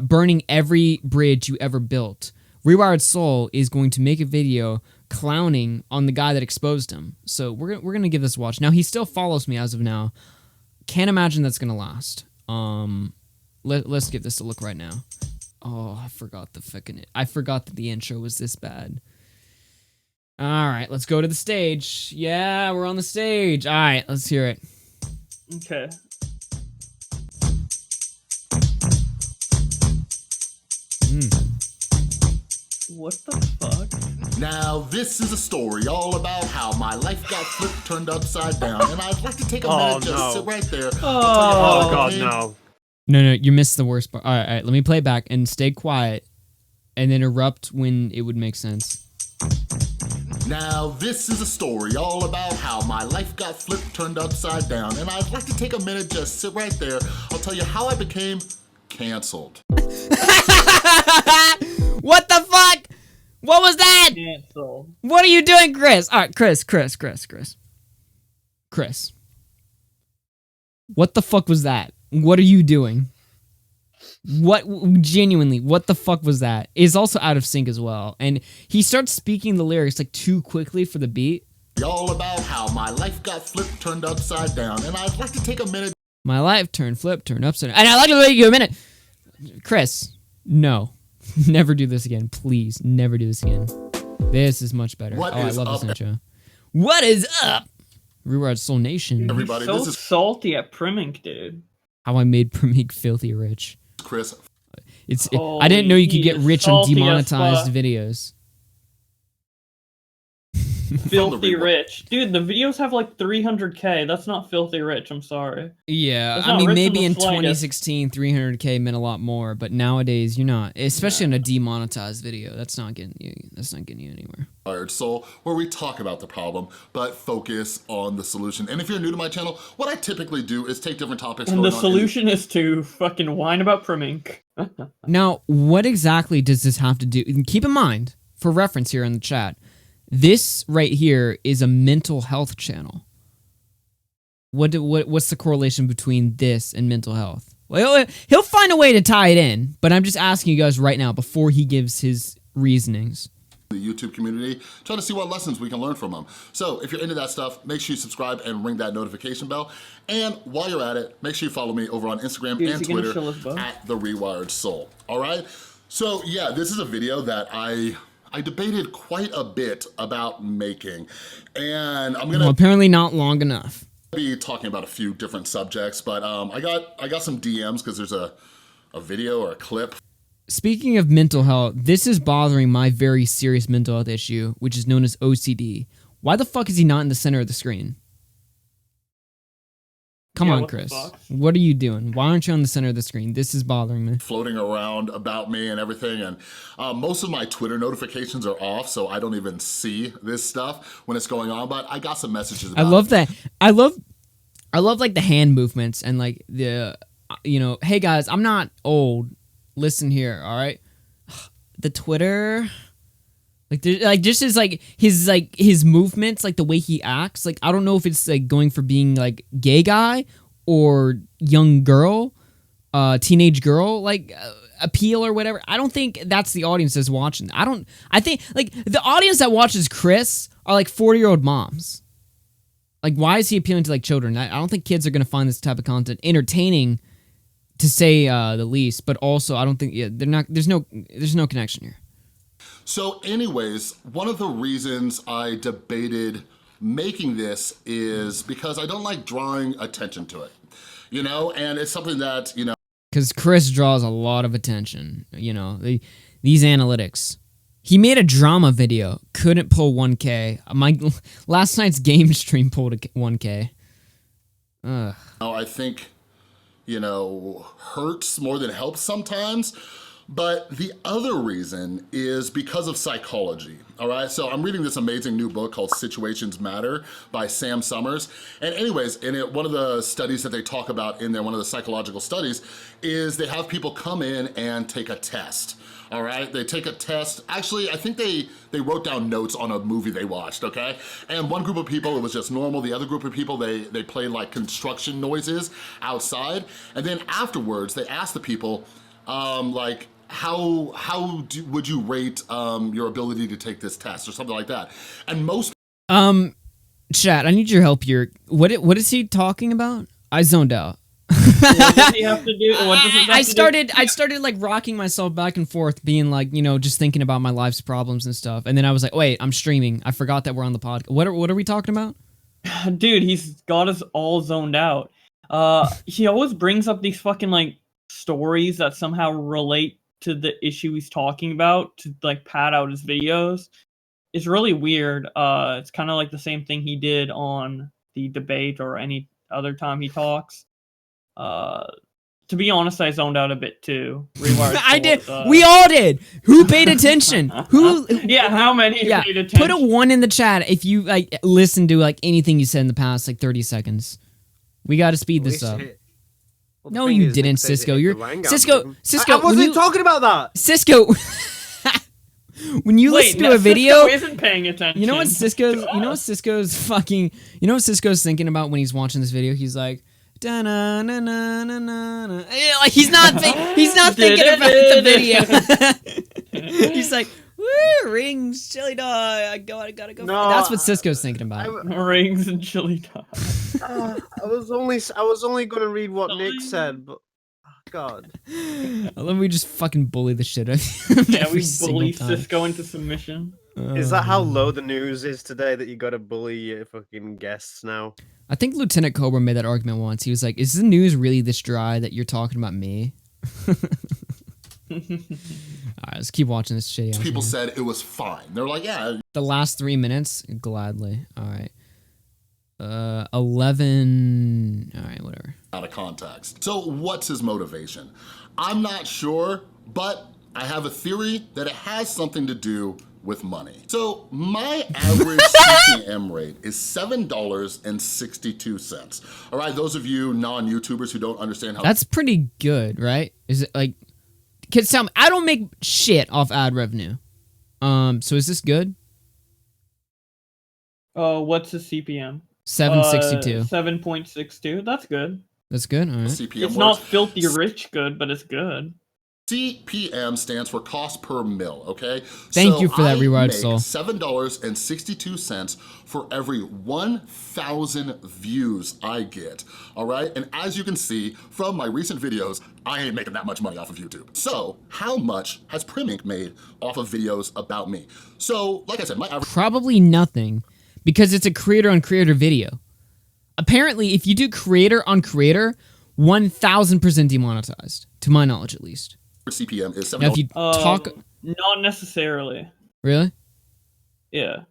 burning every bridge you ever built, Rewired Soul is going to make a video clowning on the guy that exposed him. So we're gonna give this a watch. Now, he still follows me as of now. Can't imagine that's gonna last. Let's give this a look right now. Oh, I forgot that the intro was this bad. All right, let's go to the stage. Yeah, we're on the stage. All right, let's hear it. Okay. What the fuck? Now, this is a story all about how my life got flipped, turned upside down, and I'd like to take a minute just sit right there. Oh god, no. No, you missed the worst part. All right, let me play it back and stay quiet and then erupt when it would make sense. Now, this is a story all about how my life got flipped, turned upside down, and I'd like to take a minute, just sit right there. I'll tell you how I became canceled. What the fuck? What was that? Cancel. What are you doing, Chris? All right, Chris. What the fuck was that? What are you doing? Genuinely, what the fuck was that? Is also out of sync as well. And he starts speaking the lyrics like too quickly for the beat. All about how my life got flipped, turned upside down, and I'd like to take a minute. My life turned upside down. And I'd like to take you a minute. Chris, no. Never do this again. Please, never do this again. This is much better. I love this intro. What is up? Rewired Soul Nation. Everybody, so this is salty at Primink, dude. How I made Permink filthy rich. Chris. I didn't know you could get rich on demonetized videos. Filthy rich. Dude, the videos have like 300k. That's not filthy rich, I'm sorry. Yeah, I mean, maybe in 2016, 300k meant a lot more, but nowadays, you're not. Especially in a demonetized video. That's not getting you anywhere. Rewired Soul, where we talk about the problem, but focus on the solution. And if you're new to my channel, what I typically do is take different topics. And the solution is to fucking whine about Primink. Now, what exactly does this have to do? Keep in mind, for reference here in the chat, This right here is a mental health channel. What's the correlation between this and mental health? Well, he'll find a way to tie it in, but I'm just asking you guys right now before he gives his reasonings. The YouTube community, trying to see what lessons we can learn from them. So if you're into that stuff, make sure you subscribe and ring that notification bell. And while you're at it, make sure you follow me over on Instagram and Twitter at the Rewired Soul. All right. So yeah, this is a video that I debated quite a bit about making, and I'm gonna apparently not long enough. Be talking about a few different subjects, but I got some DMs because there's a video or a clip. Speaking of mental health, this is bothering my very serious mental health issue, which is known as OCD. Why the fuck is he not in the center of the screen? Come on, Chris. What are you doing? Why aren't you on the center of the screen? This is bothering me. Floating around about me and everything, and most of my Twitter notifications are off, so I don't even see this stuff when it's going on, but I got some messages about I love that. I love like the hand movements and like the, hey guys, I'm not old. Listen here, all right? The Twitter, just is like his movements, like the way he acts. Like I don't know if it's like going for being like gay guy or young girl, teenage girl, like appeal or whatever. I don't think that's the audience that's watching. I think like the audience that watches Chris are like 40-year-old moms. Like why is he appealing to like children? I don't think kids are gonna find this type of content entertaining, to say the least, but also I don't think they're not. There's no connection here. So, anyways, one of the reasons I debated making this is because I don't like drawing attention to it, and it's something that because Chris draws a lot of attention. These analytics. He made a drama video, couldn't pull 1K. My last night's game stream pulled 1K. Ugh. I think. Hurts more than helps sometimes. But the other reason is because of psychology, all right? So I'm reading this amazing new book called Situations Matter by Sam Summers. And anyways, in it, one of the studies that they talk about in there, one of the psychological studies, is they have people come in and take a test. All right, they take a test. Actually, I think they wrote down notes on a movie they watched, okay? And one group of people, it was just normal. The other group of people, they played like construction noises outside. And then afterwards, they asked the people, like, how would you rate your ability to take this test or something like that? And most chat, I need your help here. What is he talking about? I zoned out. What does he have to do? I started like rocking myself back and forth, being like, just thinking about my life's problems and stuff. And then I was like, wait, I'm streaming. I forgot that we're on the podcast. What are we talking about? Dude, he's got us all zoned out. He always brings up these fucking like stories that somehow relate to the issue he's talking about to like pad out his videos. It's really weird. It's kind of like the same thing he did on the debate or any other time he talks. To be honest, I zoned out a bit too. Rewired Soul, I did. We all did. Who paid attention? Who? Yeah, how many paid attention? Put a 1 in the chat if you like listened to like anything you said in the past like 30 seconds. We got to speed this up. Well, no, you didn't, Cisco. You're Cisco. I wasn't talking about that. Cisco. When you listen to a video, Cisco isn't paying attention. You know what Cisco's fucking. You know what Cisco's thinking about when he's watching this video? He's like, da na na na na na na. Like he's not thinking about the video. He's like, woo, rings, chili dog. I gotta go. No, that's what Cisco's thinking about. Rings and chili dog. I was only gonna read what Nick said, but. God. I love we just fucking bully the shit out of him. Yeah, we bully Cisco into submission. Is that how low the news is today, that you gotta bully your fucking guests now? I think Lieutenant Cobra made that argument once. He was like, is the news really this dry that you're talking about me? Alright, let's keep watching this shit. People said it was fine. They're like, yeah. The last 3 minutes? Gladly. Alright. 11... Alright, whatever. Out of context. So what's his motivation? I'm not sure, but I have a theory that it has something to do with money. So my average CPM rate is $7.62. All right, those of you non-YouTubers who don't understand how— That's pretty good, right? Is it like— kids tell me, I don't make shit off ad revenue. So is this good? What's the CPM? 762. 7.62. That's good. That's good. All right. CPM It's not works. filthy rich good, but it's good. CPM stands for cost per mil, okay? Thank you for that, Rewired Soul. $7.62 for every 1,000 views I get, all right? And as you can see from my recent videos, I ain't making that much money off of YouTube. So how much has Primink made off of videos about me? So, like I said, my average... Probably nothing, because it's a creator on creator video. Apparently, if you do creator on creator, 1,000% demonetized, to my knowledge at least. CPM is $7. Now, if you talk... Not necessarily. Really? Yeah.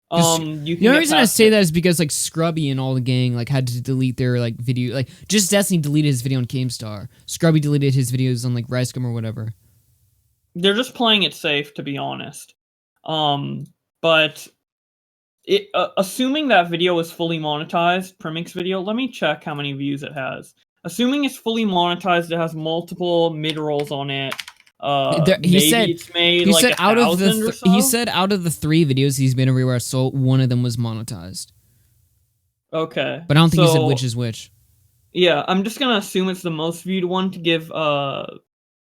The You can only get reason I past say it. that is because like Scrubby and all the gang like had to delete their like video, like just Destiny deleted his video on Keemstar. Scrubby deleted his videos on like Ricegum or whatever. They're just playing it safe, to be honest. But assuming that video is fully monetized, Primink's video, let me check how many views it has. Assuming it's fully monetized, it has multiple mid-rolls on it. He said it's made he like said out of the 1,000 or so? he said out of the 3 videos he's made on Rewired Soul, one of them was monetized. Okay. But I don't think he said which is which. Yeah, I'm just gonna assume it's the most viewed one to give Yeah,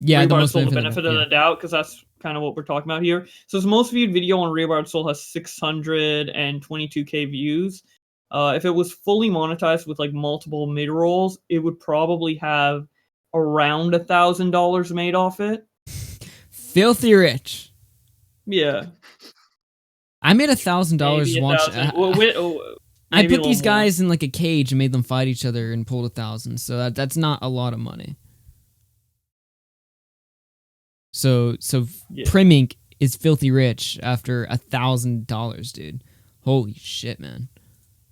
Rewired the most Soul the benefit of yeah. the doubt, because that's kind of what we're talking about here. So his most viewed video on Rewired Soul has 622k views. If it was fully monetized with like multiple mid rolls, it would probably have around $1,000 made off it. Filthy rich. Yeah. I made $1,000 watch. I put these guys in like a cage and made them fight each other and pulled 1,000. So that's not a lot of money. So Yeah. Primink is filthy rich after $1,000, dude. Holy shit, man.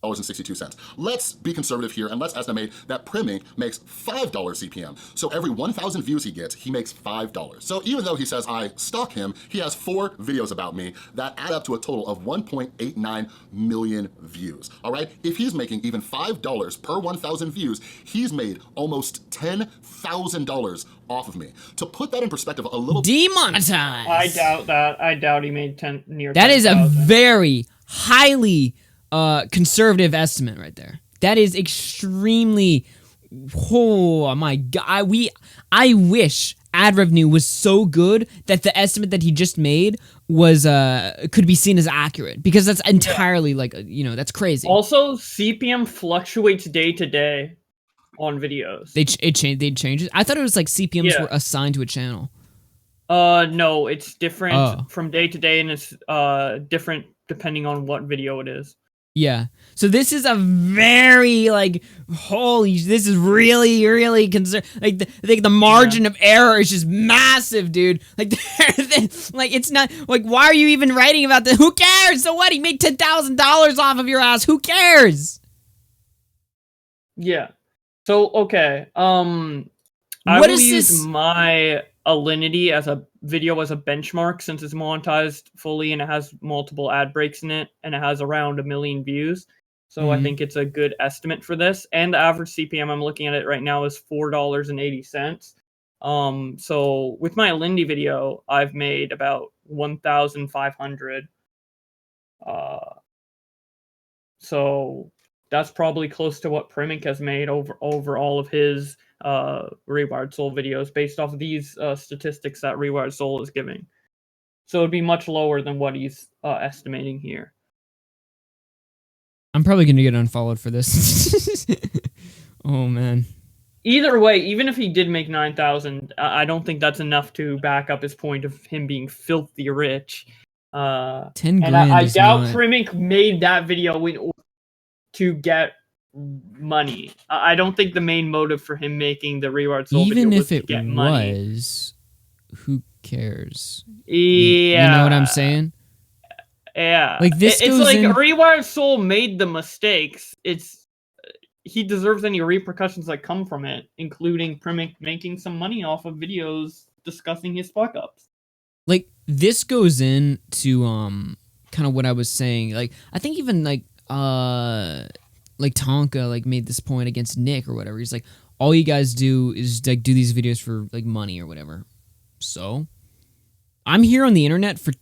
$1.62. Let's be conservative here and let's estimate that Primink makes $5 CPM. So every 1,000 views he gets, he makes $5. So even though he says I stalk him, he has 4 videos about me that add up to a total of 1.89 million views. All right, if he's making even $5 per 1,000 views, he's made almost $10,000 off of me. To put that in perspective a little... Demonetized. I doubt that. I doubt he made near. That 10,000. is a very highly conservative estimate right there. That is extremely. Oh my god! I wish ad revenue was so good that the estimate that he just made was could be seen as accurate, because that's entirely like that's crazy. Also, CPM fluctuates day to day on videos. They change it. I thought it was like CPMs were assigned to a channel. No, it's different from day to day, and it's different depending on what video it is. Yeah. So this is a very this is really like the margin of error is just massive, dude. Like it's not like, why are you even writing about this? Who cares? So what? He made $10,000 off of your ass. Who cares? Yeah. So okay. I What will is use this? my Alinity as a video as a benchmark, since it's monetized fully and it has multiple ad breaks in it and it has around 1 million views. So I think it's a good estimate for this. And the average CPM, I'm looking at it right now, is $4.80. So with my Alinity video, I've made about 1,500. So that's probably close to what Primink has made over all of his Rewired Soul videos, based off of these statistics that Rewired Soul is giving. So it'd be much lower than what he's estimating here. I'm probably gonna get unfollowed for this. Oh man. Either way, even if he did make 9,000, I don't think that's enough to back up his point of him being filthy rich. 10 and grand. I is doubt not... Primink made that video to get money. I don't think the main motive for him making the Rewired Soul Even video if was to it get money. was, who cares? Yeah, you know what I'm saying? Yeah, like this it's goes like in... Rewired Soul made the mistakes. He deserves any repercussions that come from it, including Primink making some money off of videos discussing his fuck ups. Like this goes into kind of what I was saying. Like I think even like Tonka made this point against Nick or whatever. He's like, all you guys do is like do these videos for like money or whatever. So I'm here on the internet for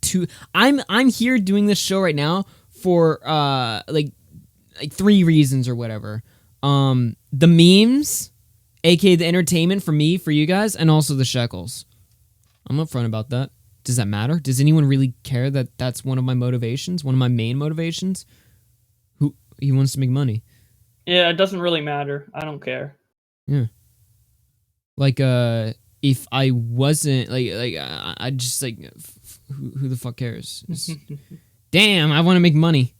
I'm here doing this show right now for like 3 reasons or whatever. The memes, aka the entertainment for me, for you guys, and also the shekels. I'm upfront about that. Does that matter? Does anyone really care that that's one of my motivations? One of my main motivations? He wants to make money. Yeah, it doesn't really matter. I don't care. Yeah. Like, if I wasn't, I just, like, who the fuck cares? Damn, I want to make money.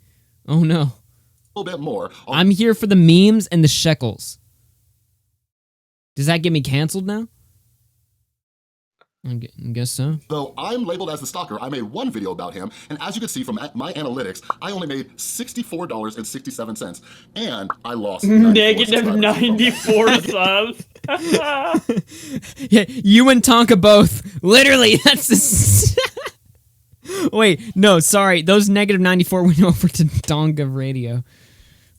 Oh, no. A little bit more. I'm here for the memes and the shekels. Does that get me canceled now? I guess so. Though I'm labeled as the stalker, I made one video about him, and as you can see from my analytics, I only made $64.67, and I lost negative 94 subs. Yeah, you and Tonka both. Literally, that's the... Wait, no, sorry. Those negative 94 went over to Tonka Radio.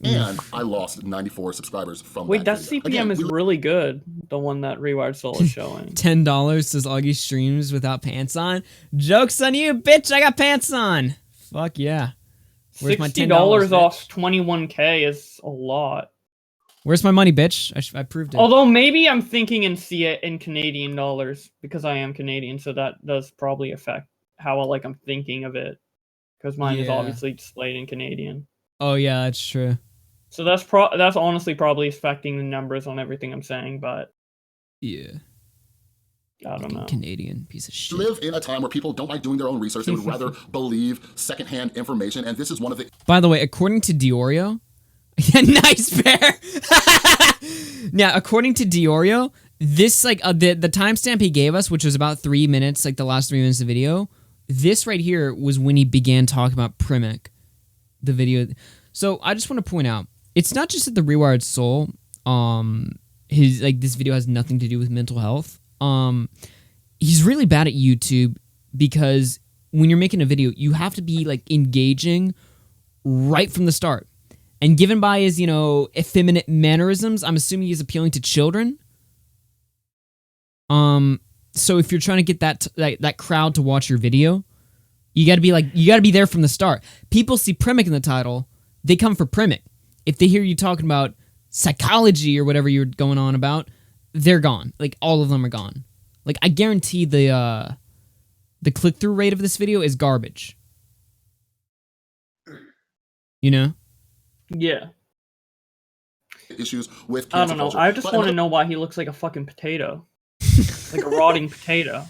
And I lost 94 subscribers from Wait, that video. CPM Again, is really good. The one that Rewired Soul is showing. $10 says Augie streams without pants on. Joke's on you, bitch. I got pants on. Fuck yeah. Where's my $10 off 21K is a lot. Where's my money, bitch? I proved it. Although maybe I'm thinking in Canadian dollars because I am Canadian, so that does probably affect how I'm thinking of it. Because mine is obviously displayed in Canadian. Oh yeah, that's true. So that's honestly probably affecting the numbers on everything I'm saying, but yeah, I don't know. Canadian piece of shit. Live in a time where people don't like doing their own research. They would rather believe secondhand information, and this is one of the... By the way, according to Diorio... Yeah, nice bear! Yeah, according to Diorio, this, the timestamp he gave us, which was about 3 minutes, the last 3 minutes of video, this right here was when he began talking about Primic, the video. So, I just want to point out, it's not just that the Rewired Soul, this video has nothing to do with mental health. He's really bad at YouTube because when you're making a video, you have to be engaging right from the start. And given by his, effeminate mannerisms, I'm assuming he's appealing to children. So if you're trying to get that crowd to watch your video, you gotta be there from the start. People see Primic in the title, they come for Primic. If they hear you talking about psychology or whatever you're going on about, they're gone. All of them are gone. I guarantee the click-through rate of this video is garbage. You know? Yeah. Issues with I don't know. culture. I just want to know why he looks like a fucking potato. Like a rotting potato.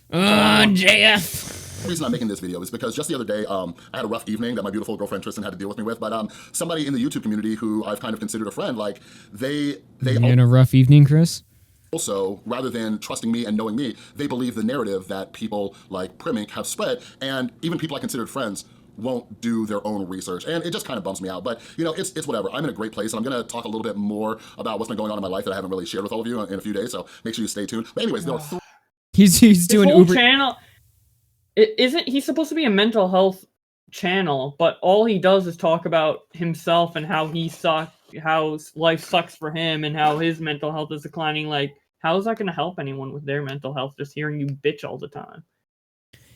JF. The reason I'm making this video is because just the other day, I had a rough evening that my beautiful girlfriend Tristan had to deal with me with, but somebody in the YouTube community who I've kind of considered a friend, they You had a rough evening, Chris? Also, rather than trusting me and knowing me, they believe the narrative that people like Primic have spread, and even people I considered friends won't do their own research, and it just kind of bums me out. But it's whatever. I'm in a great place, and I'm gonna talk a little bit more about what's been going on in my life that I haven't really shared with all of you in a few days. So make sure you stay tuned. But anyways, there are he's doing whole Uber channel. He's supposed to be a mental health channel, but all he does is talk about himself and how he sucks, how life sucks for him, and how his mental health is declining. How is that going to help anyone with their mental health? Just hearing you bitch all the time.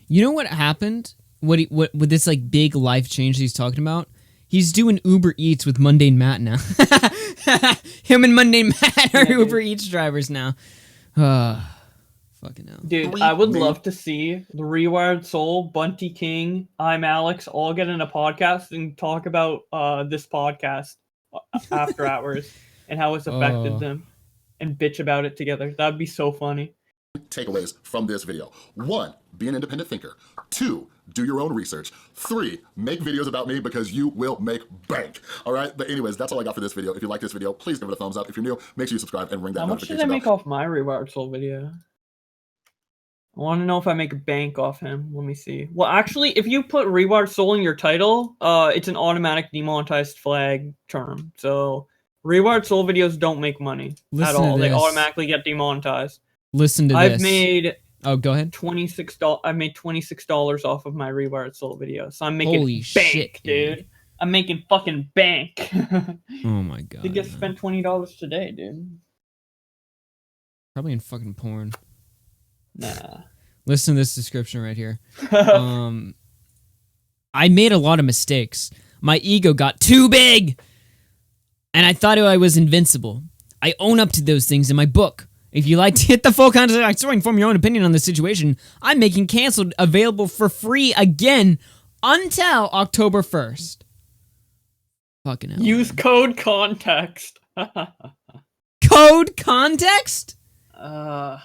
You know what happened? What with this big life change he's talking about? He's doing Uber Eats with Mundane Matt now. Him and Mundane Matt are Uber Eats drivers now. Fucking hell. Dude, I would love to see the Rewired Soul, Bunty King, I'm Alex all get in a podcast and talk about this podcast after hours and how it's affected them and bitch about it together. That'd be so funny. Takeaways from this video. 1, be an independent thinker. 2, do your own research. 3, make videos about me because you will make bank. All right? But anyways, that's all I got for this video. If you like this video, please give it a thumbs up. If you're new, make sure you subscribe and ring that notification bell. How much did I make off my Rewired Soul video? I want to know if I make a bank off him. Let me see. Well, actually, if you put Rewired Soul in your title, it's an automatic demonetized flag term. So Rewired Soul videos don't make money at all. They automatically get demonetized. Listen to this. I've made... Oh, go ahead. $26. I made $26 off of my Rewired Soul video. So I'm making Holy bank, shit, dude. I'm making fucking bank. Oh my god. You get spent $20 today, dude. Probably in fucking porn. Nah. Listen to this description right here. I made a lot of mistakes. My ego got too big, and I thought I was invincible. I own up to those things in my book. If you'd like to hit the full context story and form your own opinion on the situation, I'm making Cancelled available for free again until October 1st. Fucking hell. Use code context. Code context? Damn.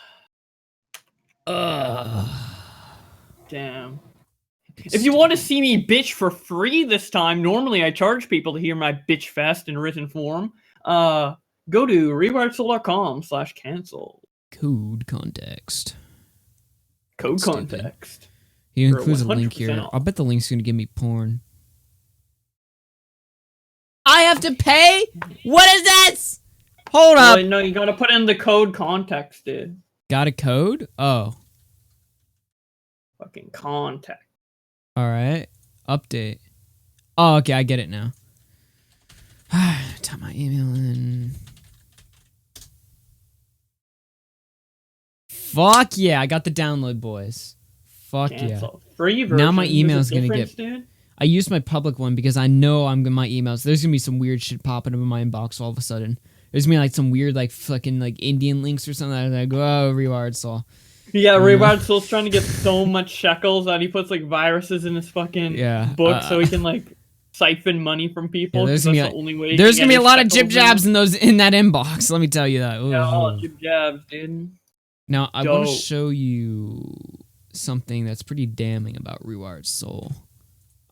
If you want to see me bitch for free this time, normally I charge people to hear my bitch fest in written form. Go to rewiredsoul.com/cancel. Code context. Code Stupid. context. He For includes a link 100% here. off. I'll bet the link's gonna give me porn. I have to pay? What is this? Hold up. Well, no, you gotta put in the code context, dude. Got a code? Oh. Fucking context. Alright. Update. Oh, okay, I get it now. Type my email in. Fuck yeah, I got the download, boys. Fuck Cancel. yeah. Free version. Now my There's a email's gonna difference, get... dude. I used my public one because I know my emails. There's gonna be some weird shit popping up in my inbox all of a sudden. There's gonna be like some weird like fucking like Indian links or something. I go, oh, Rewired Soul. Yeah, Rewired Soul's trying to get so much shekels that he puts like viruses in his fucking book so he can like siphon money from people. Yeah, there's there's gonna be a lot of jib jabs in that inbox. Let me tell you that. Yeah, all jib jabs, dude. Now I want to show you something that's pretty damning about Rewired Soul.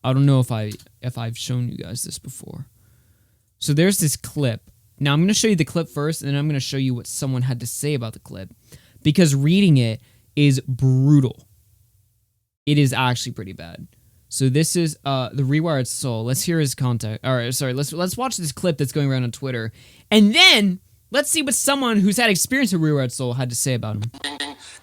I don't know if I've shown you guys this before. So there's this clip. Now I'm going to show you the clip first, and then I'm going to show you what someone had to say about the clip, because reading it is brutal. It is actually pretty bad. So this is the Rewired Soul. Let's hear his contact. All right, sorry. Let's watch this clip that's going around on Twitter, and then let's see what someone who's had experience with Rewired Soul had to say about him.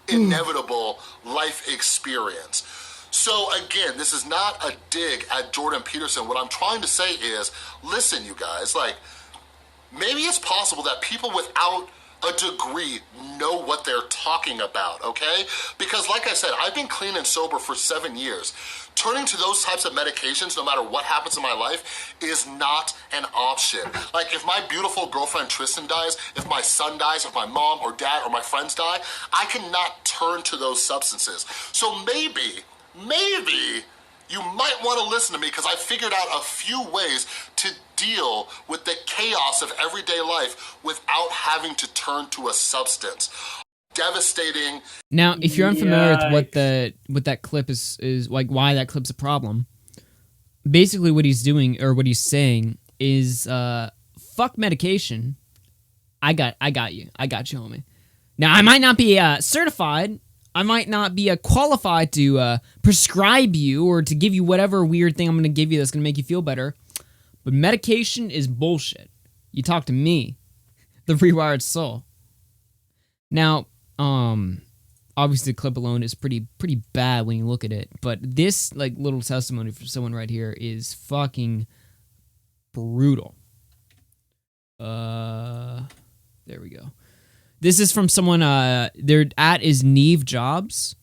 Inevitable life experience. So again, this is not a dig at Jordan Peterson. What I'm trying to say is, listen, you guys, like, maybe it's possible that people without a degree know what they're talking about, okay? Because like I said, I've been clean and sober for 7 years. Turning to those types of medications, no matter what happens in my life, is not an option. Like, if my beautiful girlfriend Tristan dies, if my son dies, if my mom or dad or my friends die, I cannot turn to those substances. So maybe you might want to listen to me, because I figured out a few ways to deal with the chaos of everyday life without having to turn to a substance. Devastating. Now, if you're unfamiliar with what that clip is like, why that clip's a problem, basically what he's doing, or what he's saying, is fuck medication. I got you, homie. Now, I might not be certified. I might not be qualified to prescribe you or to give you whatever weird thing I'm going to give you that's going to make you feel better. But medication is bullshit. You talk to me, the Rewired Soul. Now, obviously the clip alone is pretty bad when you look at it. But this like little testimony from someone right here is fucking brutal. There we go. This is from someone, their @ is Neve Jobs,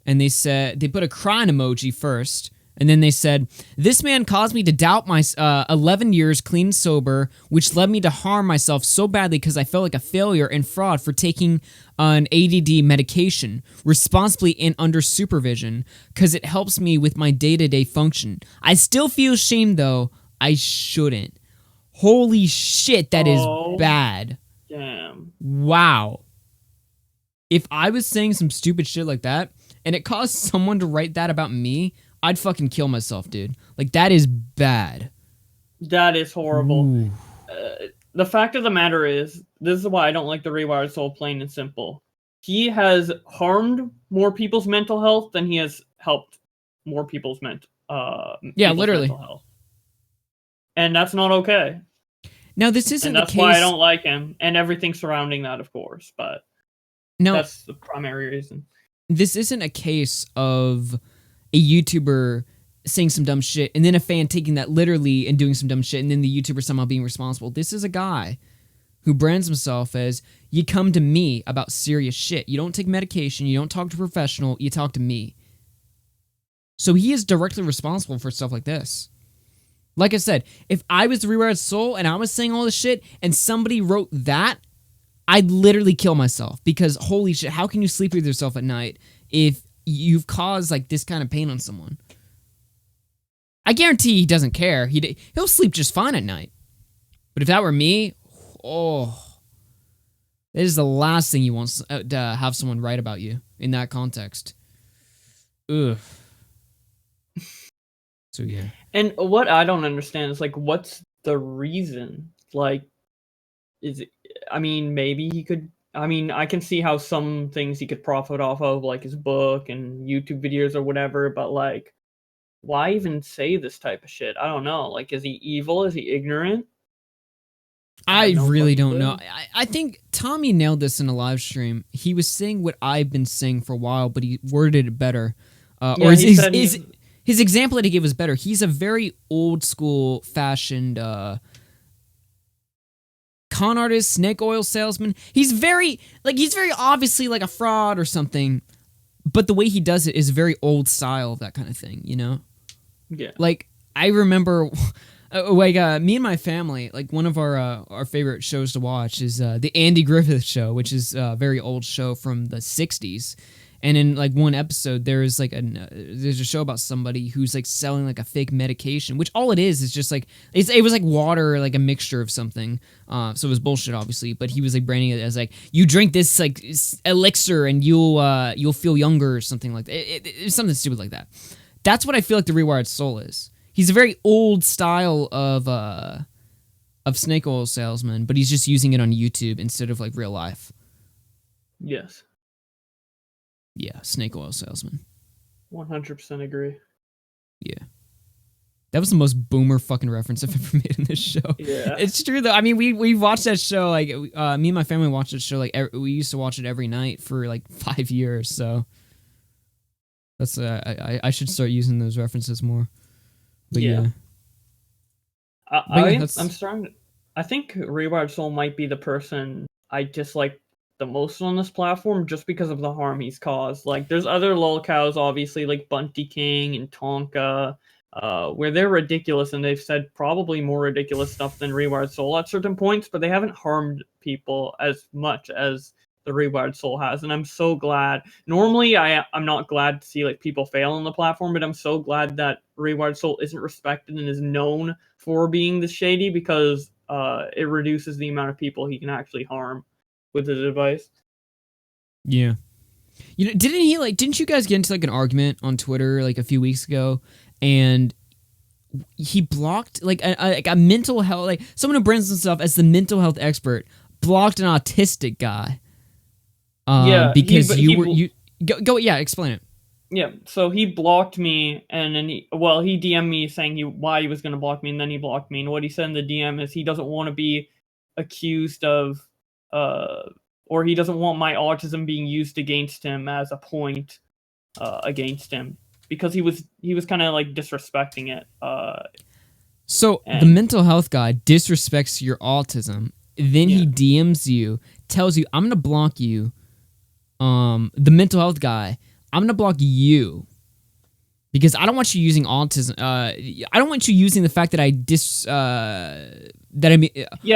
and they put a crying emoji first, and then they said, "This man caused me to doubt my 11 years clean and sober, which led me to harm myself so badly because I felt like a failure and fraud for taking an ADD medication, responsibly and under supervision, because it helps me with my day-to-day function. I still feel shame, though. I shouldn't." Holy shit, that is bad. Damn. Wow. If I was saying some stupid shit like that, and it caused someone to write that about me, I'd fucking kill myself, dude. Like, that is bad. That is horrible. The fact of the matter is, this is why I don't like the Rewired Soul, plain and simple. He has harmed more people's mental health than he has helped more people's mental health. And that's not okay. Now, this isn't and that's the case... why I don't like him, and everything surrounding that, of course, but that's the primary reason. This isn't a case of a YouTuber saying some dumb shit, and then a fan taking that literally and doing some dumb shit, and then the YouTuber somehow being responsible. This is a guy who brands himself as, you come to me about serious shit. You don't take medication, you don't talk to a professional, you talk to me. So he is directly responsible for stuff like this. Like I said, if I was the Rewired Soul and I was saying all this shit and somebody wrote that, I'd literally kill myself, because holy shit, how can you sleep with yourself at night if you've caused like this kind of pain on someone? I guarantee he doesn't care. He'll sleep just fine at night. But if that were me, oh, it is the last thing you want to have someone write about you in that context. Ugh. So yeah. And what I don't understand is like, what's the reason? Like, is it? I mean, maybe he could. I mean, I can see how some things he could profit off of, like his book and YouTube videos or whatever. But like, why even say this type of shit? I don't know. Like, is he evil? Is he ignorant? I really don't know. I think Tommy nailed this in a live stream. He was saying what I've been saying for a while, but he worded it better. Or his example that he gave was better. He's a very old school fashioned con artist, snake oil salesman. He's very obviously like a fraud or something, but the way he does it is very old style, that kind of thing, you know? Yeah. Like, I remember, me and my family, like, one of our favorite shows to watch is the Andy Griffith Show, which is a very old show from the 60s. And in, like, one episode, there's a show about somebody who's, like, selling, like, a fake medication, which all it is just, like, it was, like, water, like, a mixture of something. So it was bullshit, obviously, but he was, like, branding it as, like, you drink this, like, elixir and you'll feel younger or something like that. It's something stupid like that. That's what I feel like the Rewired Soul is. He's a very old style of snake oil salesman, but he's just using it on YouTube instead of, like, real life. Yes. Yeah, snake oil salesman. 100% agree. Yeah. That was the most boomer fucking reference I've ever made in this show. Yeah. It's true, though. I mean, we watched that show, like, me and my family watched that show, like, we used to watch it every night for, like, 5 years, so. That's, I should start using those references more. But yeah. I'm starting to, I think Rewired Soul might be the person I dislike the most on this platform, just because of the harm he's caused. Like, there's other lolcows, obviously, like Bunty King and Tonka, where they're ridiculous, and they've said probably more ridiculous stuff than Rewired Soul at certain points, but they haven't harmed people as much as the Rewired Soul has, and I'm so glad. Normally, I'm not glad to see like people fail on the platform, but I'm so glad that Rewired Soul isn't respected and is known for being this shady, because it reduces the amount of people he can actually harm with his advice. Yeah. You know, didn't you guys get into like an argument on Twitter like a few weeks ago, and he blocked like a mental health, like someone who brands himself as the mental health expert blocked an autistic guy. Because you explain it. Yeah, so he blocked me, and then he DM'd me saying why he was going to block me, and then he blocked me. And what he said in the DM is he doesn't want to be accused of, or he doesn't want my autism being used against him as a point against him, because he was kind of like disrespecting it. So the mental health guy disrespects your autism, then he DMs you, tells you, I'm going to block you. The mental health guy, I'm gonna block you because I don't want you using autism. I don't want you using the fact that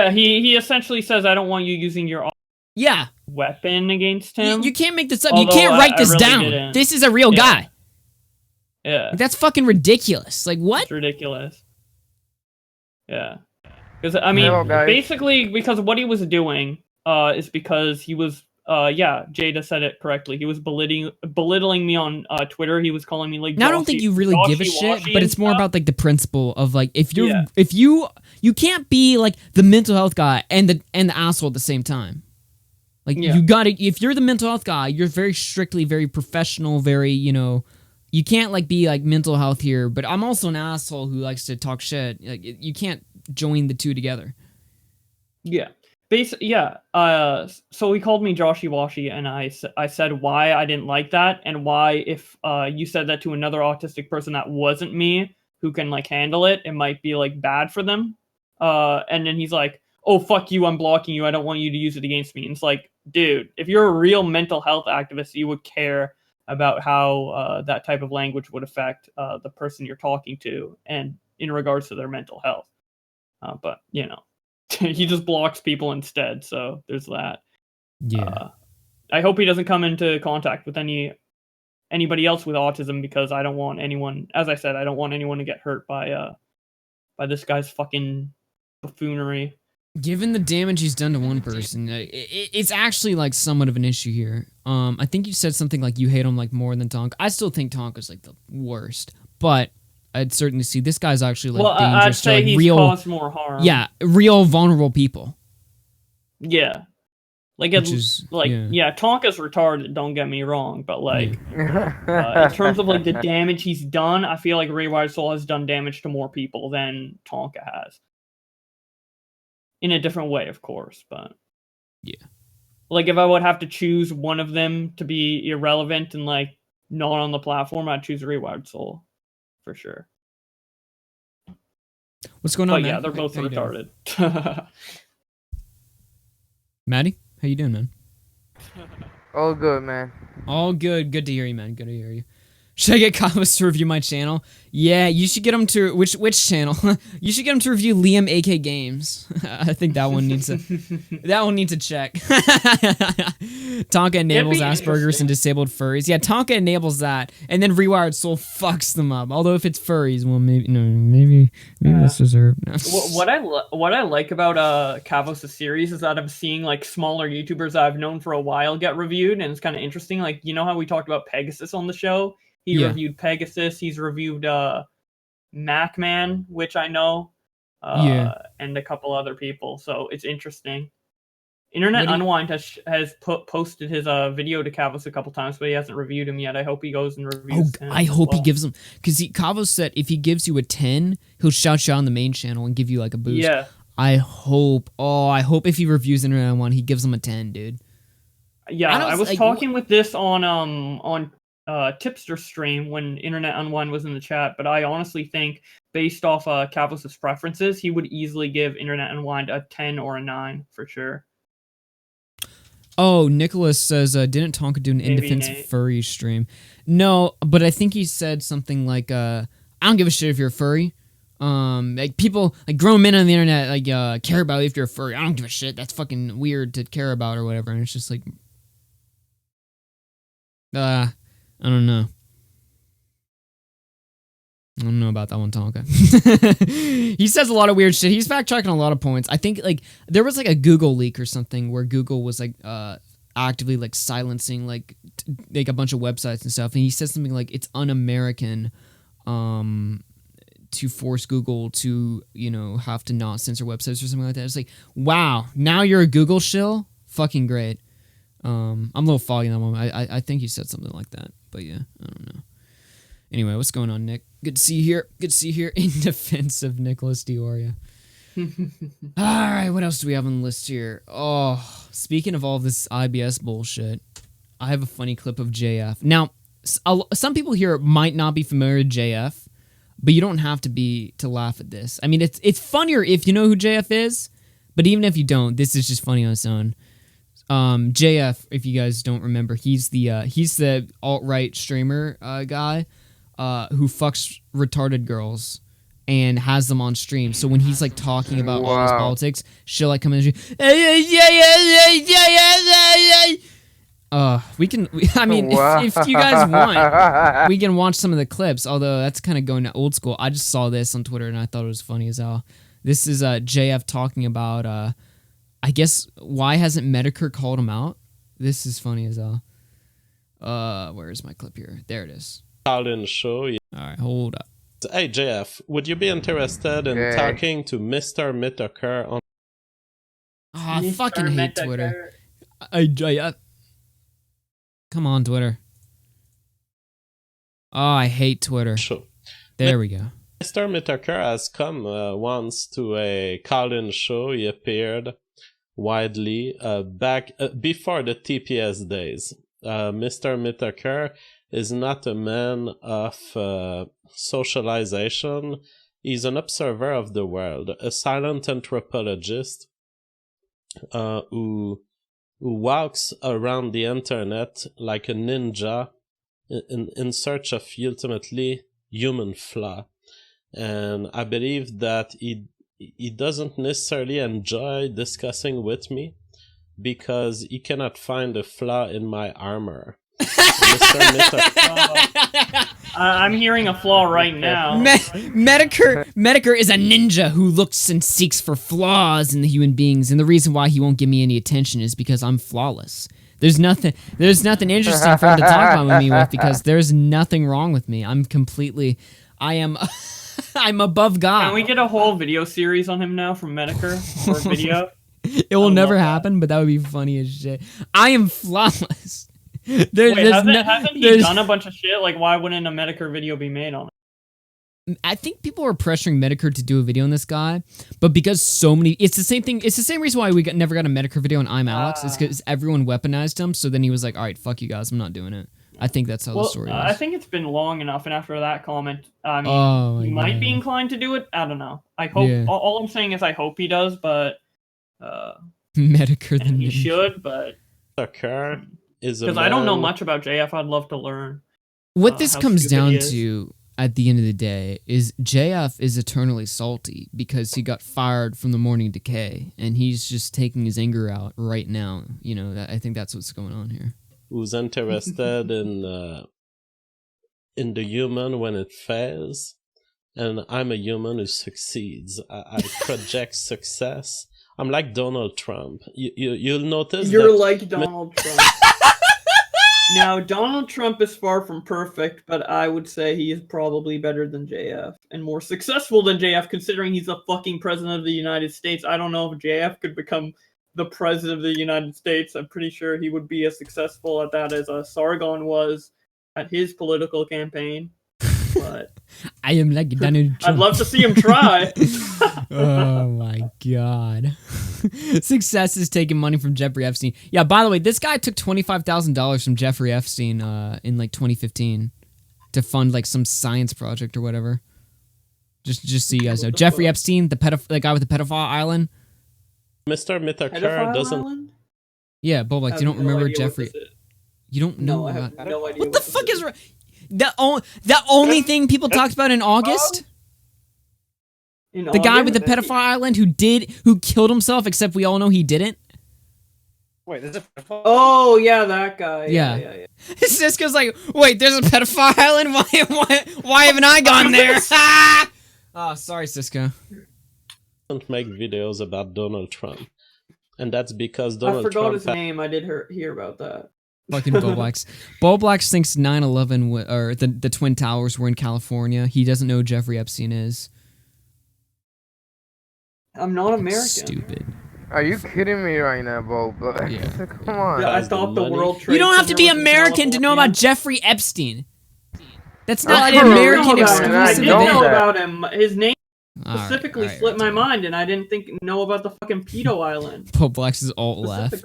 he essentially says I don't want you using your weapon against him. You can't make this up. You can't write this down. Didn't. This is a real guy. Yeah, like, that's fucking ridiculous. Like, what? It's ridiculous. Yeah, because I mean, basically, because what he was doing is because he was. Jada said it correctly. He was belittling me on Twitter. He was calling me like. Now, I don't think you really give a shit, but it's more about like the principle of like if you can't be like the mental health guy and the asshole at the same time. Like you gotta, if you're the mental health guy, you're very strictly, very professional, very you can't like be like mental health here. But I'm also an asshole who likes to talk shit. Like you can't join the two together. Yeah. So he called me Joshy Washy, and I said why I didn't like that, and why if you said that to another autistic person that wasn't me, who can like handle it, it might be like bad for them. And then he's like, oh, fuck you, I'm blocking you, I don't want you to use it against me. And it's like, dude, if you're a real mental health activist, you would care about how that type of language would affect the person you're talking to, and in regards to their mental health. But you know, he just blocks people instead. So there's that. Yeah. I hope he doesn't come into contact with anybody else with autism, because I don't want anyone, as I said, I don't want anyone to get hurt by this guy's fucking buffoonery. Given the damage he's done to one person, it's actually like somewhat of an issue here. I think you said something like you hate him like more than Tonka. I still think Tonka's like the worst, but I'd certainly see this guy's actually like dangerous I'd say to like he's real, caused more harm. yeah, real vulnerable people. Yeah. Like, Which is, yeah, Tonka's retarded, don't get me wrong, but like, in terms of like the damage he's done, I feel like Rewired Soul has done damage to more people than Tonka has. In a different way, of course, but yeah. Like, if I would have to choose one of them to be irrelevant and like not on the platform, I'd choose Rewired Soul for sure. What's going on? But yeah, man? they're both How you retarded. Maddie, how you doing, man? All good, man. All good. Good to hear you, man. Good to hear you. Should I get Kavos to review my channel? Yeah, you should get him to which channel? You should get him to review Liam AK Games. I think that one needs a check. Tonka enables Asperger's and disabled furries. Yeah, Tonka enables that, and then Rewired Soul fucks them up. Although if it's furries, well, maybe that's deserved. No. What I like about Kavos' series is that I'm seeing like smaller YouTubers that I've known for a while get reviewed, and it's kind of interesting. Like, you know how we talked about Pegasus on the show? He reviewed Pegasus. He's reviewed Macman, which I know, and a couple other people. So it's interesting. Internet Unwind has posted his video to Kavos a couple times, but he hasn't reviewed him yet. I hope he goes and reviews him. I hope he gives him, because Kavos said if he gives you a 10, he'll shout you out on the main channel and give you like a boost. Yeah. I hope if he reviews Internet Unwind, he gives him a 10, dude. Yeah, I was talking with this on Tipster stream when Internet Unwind was in the chat, but I honestly think, based off Kavos' preferences, he would easily give Internet Unwind a 10 or a 9 for sure. Oh, Nicholas says, didn't Tonka do an In Defense of Furry stream? No, but I think he said something like, I don't give a shit if you're a furry. Like, people, like, grown men on the internet, like, care about if you're a furry. I don't give a shit. That's fucking weird to care about or whatever. And it's just like, I don't know. I don't know about that one, Tonka. He says a lot of weird shit. He's fact-checking a lot of points. I think, like, there was, like, a Google leak or something where Google was, like, actively, like, silencing, like a bunch of websites and stuff. And he said something like, it's un-American, to force Google to, you know, have to not censor websites or something like that. It's like, wow, now you're a Google shill? Fucking great. I'm a little foggy on that one. I think he said something like that. But yeah, I don't know. Anyway, what's going on, Nick? Good to see you here. Good to see you here in defense of Nicholas Dioria. Alright, what else do we have on the list here? Oh, speaking of all this IBS bullshit, I have a funny clip of JF. Now, some people here might not be familiar with JF, but you don't have to be to laugh at this. I mean, it's funnier if you know who JF is, but even if you don't, this is just funny on its own. JF, if you guys don't remember, he's the alt-right streamer guy who fucks retarded girls and has them on stream. So when he's like talking about all his politics, she'll like come in and I mean, if you guys want, we can watch some of the clips, although that's kind of going to old school. I just saw this on Twitter and I thought it was funny as hell. This is JF talking about I guess, why hasn't Medicare called him out? This is funny as hell. Where is my clip here? There it is. Call-in show. Yeah. All right, hold up. Hey, JF, would you be interested in talking to Mr. Mitaker on... Oh, I fucking hate Twitter. Come on, Twitter. Oh, I hate Twitter. Show. There we go. Mr. Mitaker has come once to a call-in show. He appeared widely back before the TPS days. Mr. Mitaker is not a man of socialization. He's an observer of the world, a silent anthropologist who walks around the internet like a ninja in search of ultimately human flaw. And I believe that he doesn't necessarily enjoy discussing with me because he cannot find a flaw in my armor. I'm hearing a flaw right now. Medicare is a ninja who looks and seeks for flaws in the human beings, and the reason why he won't give me any attention is because I'm flawless. There's nothing interesting for him to talk about with me with because there's nothing wrong with me. I'm above God. Can we get a whole video series on him now from Medicare for a video? It will never happen, but that would be funny as shit. I am flawless. Wait, hasn't he done a bunch of shit? Like, why wouldn't a Medicare video be made on it? I think people are pressuring Medicare to do a video on this guy, but because so many, it's the same thing. It's the same reason why we never got a Medicare video on I'm Alex. It's because everyone weaponized him. So then he was like, "All right, fuck you guys, I'm not doing it." I think that's how the story is. I think it's been long enough, and after that comment, I mean, he might be inclined to do it. I don't know. I hope. Yeah. All I'm saying is I hope he does, but Medicare and he should, but because I don't know much about JF. I'd love to learn. What this comes down to at the end of the day is JF is eternally salty because he got fired from the Morning Decay, and he's just taking his anger out right now. You know, I think that's what's going on here. Who's interested in the human when it fails, and I'm a human who succeeds. I project success. I'm like Donald Trump. You'll notice you're like Donald Trump. Now, Donald Trump is far from perfect, but I would say he is probably better than JF and more successful than JF, considering he's the fucking president of the United States. I don't know if JF could become the president of the United States. I'm pretty sure he would be as successful at that as Sargon was at his political campaign. But I am like Donald Trump. I'd love to see him try. Oh my god. Success is taking money from Jeffrey Epstein. Yeah, by the way, this guy took $25,000 from Jeffrey Epstein in like 2015 to fund like some science project or whatever. Just so you guys know. Jeffrey Epstein, the guy with the pedophile island. Mr. Mitakar doesn't. Island? Yeah, Bowblax, you don't remember Jeffrey. You don't know I have no idea what the fuck is the only thing people talked about in August? The guy with the pedophile island who killed himself, except we all know he didn't. Wait, there's a pedophile? Oh, yeah, that guy. Yeah. Cisco's like, wait, there's a pedophile island? Why haven't I gone there? Oh, sorry, Cisco. Don't make videos about Donald Trump. And that's because Donald Trump... I forgot his name. I did hear about that. Fucking Bowblax. Bowblax thinks 9/11 or the Twin Towers were in California. He doesn't know who Jeffrey Epstein is. I'm not American. Stupid. Are you kidding me right now, Bowblax? Yeah. Come on. Yeah, I thought the World Trade You don't have to be Center was in American to know about California. Jeffrey Epstein. That's not I an didn't American know about him. I exclusive didn't know event. about him. His name All specifically right, slipped my mind, and I didn't know about the fucking pedo island. Bowblax is alt left.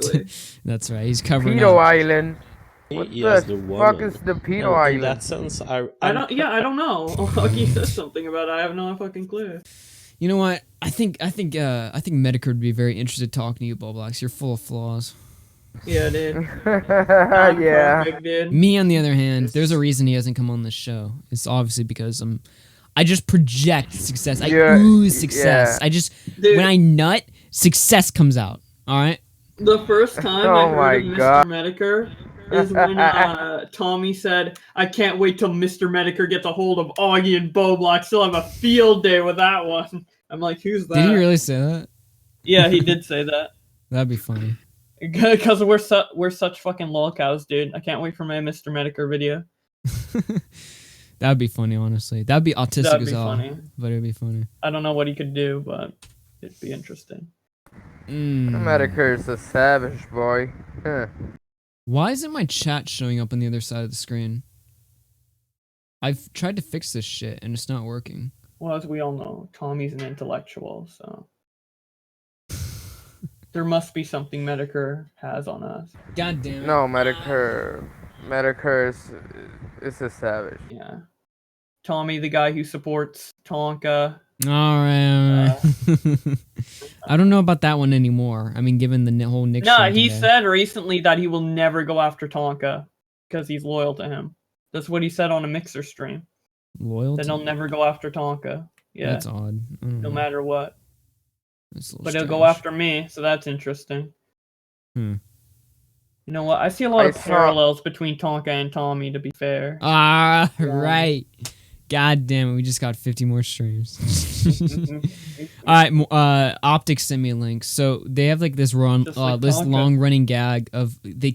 That's right. He's covering Pedo up. Island. What the fuck is the pedo island? In that sense, I don't know. Augie says something about it. I have no fucking clue. You know what? I think Medicare would be very interested talking to you, Bowblax. You're full of flaws. Yeah, dude. Yeah. Perfect, dude. Me, on the other hand, there's a reason he hasn't come on this show. It's obviously because I just project success. I ooze success. Yeah. I just Dude. when I nut, success comes out. All right. The first time Oh I heard my of God. Mr. Medicare is when Tommy said, "I can't wait till Mr. Medicare gets a hold of Augie and Bowblax. Still have a field day with that one." I'm like, "Who's that?" Did he really say that? Yeah, he did say that. That'd be funny. Because we're such fucking lolcows, dude. I can't wait for my Mr. Medicare video. That'd be funny, honestly. That'd be autistic That'd as be hell. funny. But it'd be funny. I don't know what he could do, but it'd be interesting. Medicare is a savage, boy. Huh. Why isn't my chat showing up on the other side of the screen? I've tried to fix this shit and it's not working. Well, as we all know, Tommy's an intellectual, so there must be something Medicare has on us. God damn it. No, Medicare is a savage. Yeah. Tommy, the guy who supports Tonka. Alright. I don't know about that one anymore. I mean, given the whole Nick No, shit he today. said recently that he will never go after Tonka because he's loyal to him. That's what he said on a Mixer stream. Loyalty. Then he'll never go after Tonka. Yeah. That's odd. No matter what. That's a little But he'll strange. go after me, so that's interesting. Hmm. You know what? I see a lot of parallels between Tonka and Tommy, to be fair. Ah, right. God damn it, we just got 50 more streams. All right, Optics sent me a link. So they have like this this long running gag of they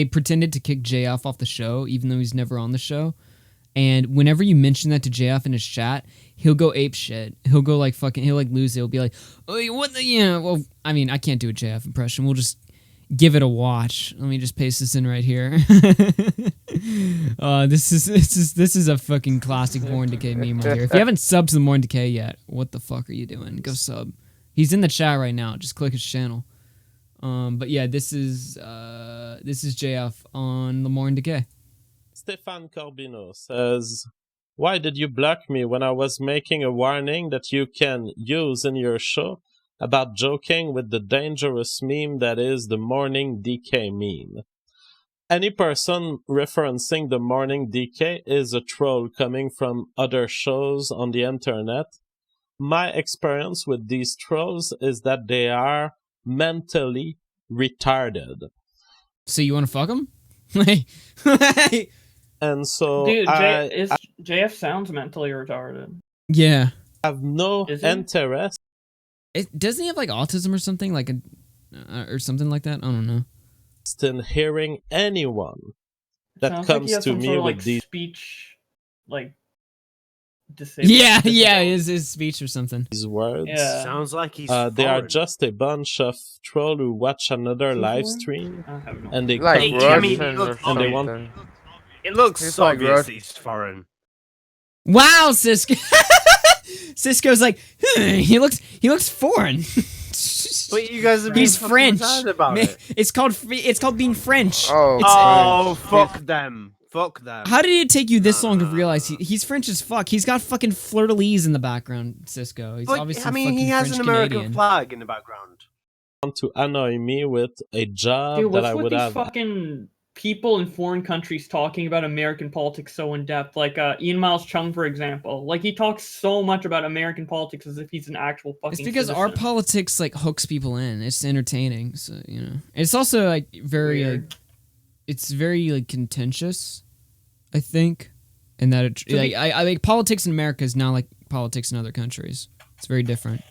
pretended to kick JF off the show, even though he's never on the show. And whenever you mention that to JF in his chat, he'll go ape shit. He'll go like fucking, he'll like lose it. He'll be like, oh, what the, yeah, well, I mean, I can't do a JF impression. We'll just give it a watch. Let me just paste this in right here. This is a fucking classic Born Decay meme right here. If you haven't subbed to the Born Decay yet, what the fuck are you doing? Go sub. He's in the chat right now. Just click his channel. But yeah, this is JF on the Born Decay. Stefan Corbino says, why did you block me when I was making a warning that you can use in your show about joking with the dangerous meme that is the Morning DK meme? Any person referencing the Morning DK is a troll coming from other shows on the internet. My experience with these trolls is that they are mentally retarded. So you want to fuck them? And so dude, JF sounds mentally retarded. Yeah. I have no interest. Doesn't he have like autism or something, like or something like that? I don't know. In hearing anyone that comes to me with these speech, like disabled. Yeah, his speech or something. These words. Yeah. Sounds like he's. They are just a bunch of trolls who watch another live stream and they like come and they want. It looks It's so like obvious Rush. he's foreign. Wow, Cisco. Cisco's like, he looks foreign. But you guys are He's French. About it. It's called being French. Oh, fuck them. Fuck them. How did it take you this long to realize he's French as fuck? He's got fucking fleur-de-lis in the background, Cisco. He's obviously fucking he has French an American Canadian. flag in the background. Want to annoy me with a job Dude, that what's I with would these have. fucking people in foreign countries talking about American politics so in depth? Like Ian Miles Chung, for example. Like he talks so much about American politics as if he's an actual fucking. It's because our citizen. politics like hooks people in. It's entertaining, so you know. It's also like very, it's very like contentious, I think, and that I like politics in America is not like politics in other countries. It's very different.